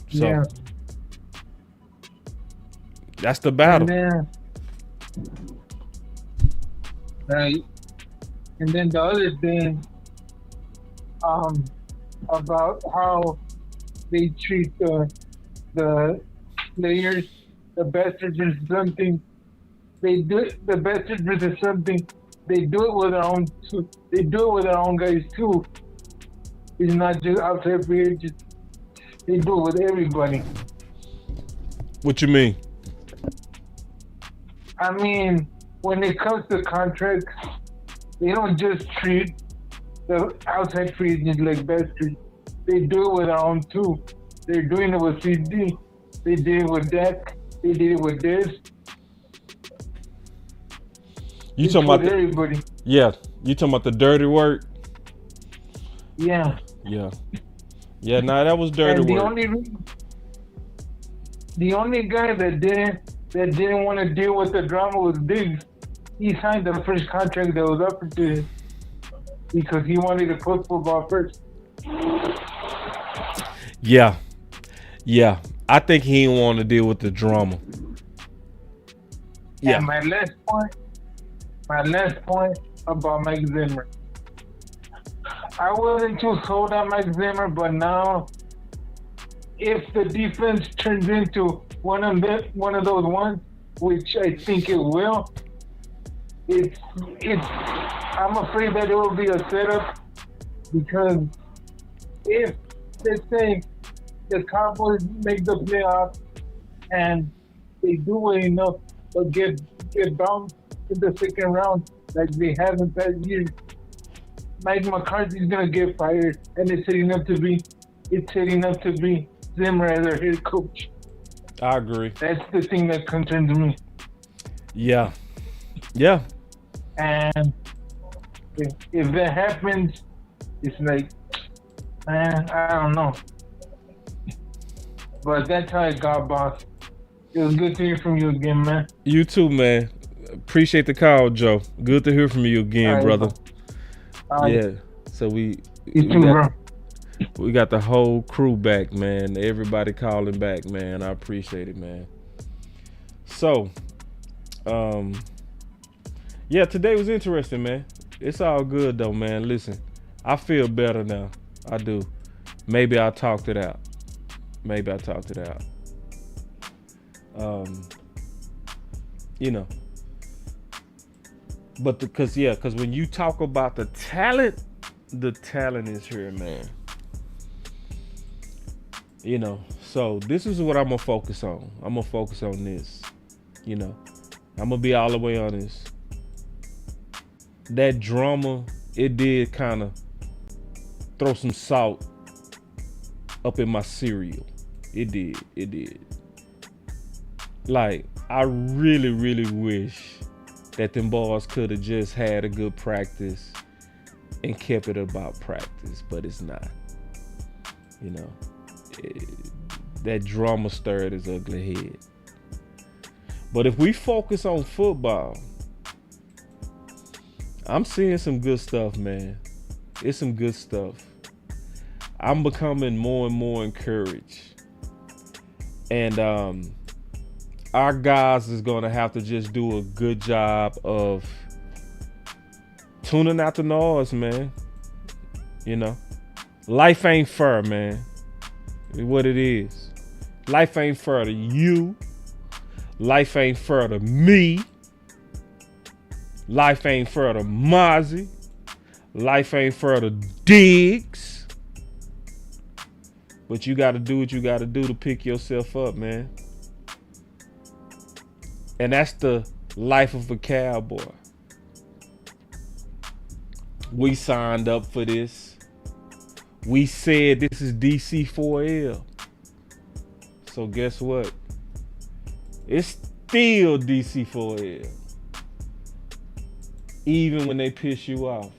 So that's the battle. Right. And then the other thing about how they treat the players, the bastards or something. They do it, the bastards or something. They do it with their own. They do it with their own guys too. It's not just outside free agents. They do it with everybody. What you mean? I mean, when it comes to contracts, they don't just treat the outside free agents like bastards. They do it with their own too. They're doing it with CeeDee. They did it with Dak. They did it with this. You talking about everybody? Yeah, you talking about the dirty work? Yeah. Nah, that was dirty and work. The only guy that didn't want to deal with the drama was Diggs. He signed the first contract that was up to him because he wanted to put football first. Yeah. I think he didn't want to deal with the drama. Yeah. And my last point about Mike Zimmer. I wasn't too sold on Mike Zimmer, but now, if the defense turns into one of those ones, which I think it will, I'm afraid that it will be a setup, because if, let's say, the Cowboys make the playoffs and they do well enough but get bounced in the second round like they have in past years, Mike McCarthy's gonna get fired, and it's setting up to be Zimmer as our head coach. I agree. That's the thing that concerns me. Yeah. And if that happens, it's like, man, I don't know. But that's how I got, boss. It was good to hear from you again, man. You too, man. Appreciate the call, Joe. Good to hear from you again, right, brother. Yeah. So we got the whole crew back, man. Everybody calling back, man. I appreciate it, man. So, today was interesting, man. It's all good though, man. Listen, I feel better now. I do. Maybe I talked it out. But because when you talk about the talent is here, man. So this is what I'm gonna focus on. I'm gonna focus on this. I'm gonna be all the way honest. that drama, it did kind of throw some salt up in my cereal. It did. Like, I really, really wish that them boys could have just had a good practice and kept it about practice, but it's not. You know, that drama stirred his ugly head. But if we focus on football, I'm seeing some good stuff, man. It's some good stuff. I'm becoming more and more encouraged. And our guys is going to have to just do a good job of tuning out the noise, man. You know, life ain't fair, man. It's what it is. Life ain't fair to you. Life ain't fair to me. Life ain't fair to Mozzie. Life ain't fair to Diggs. But you got to do what you got to do to pick yourself up, man. And that's the life of a cowboy. We signed up for this. We said this is DC4L. So guess what? It's still DC4L. Even when they piss you off.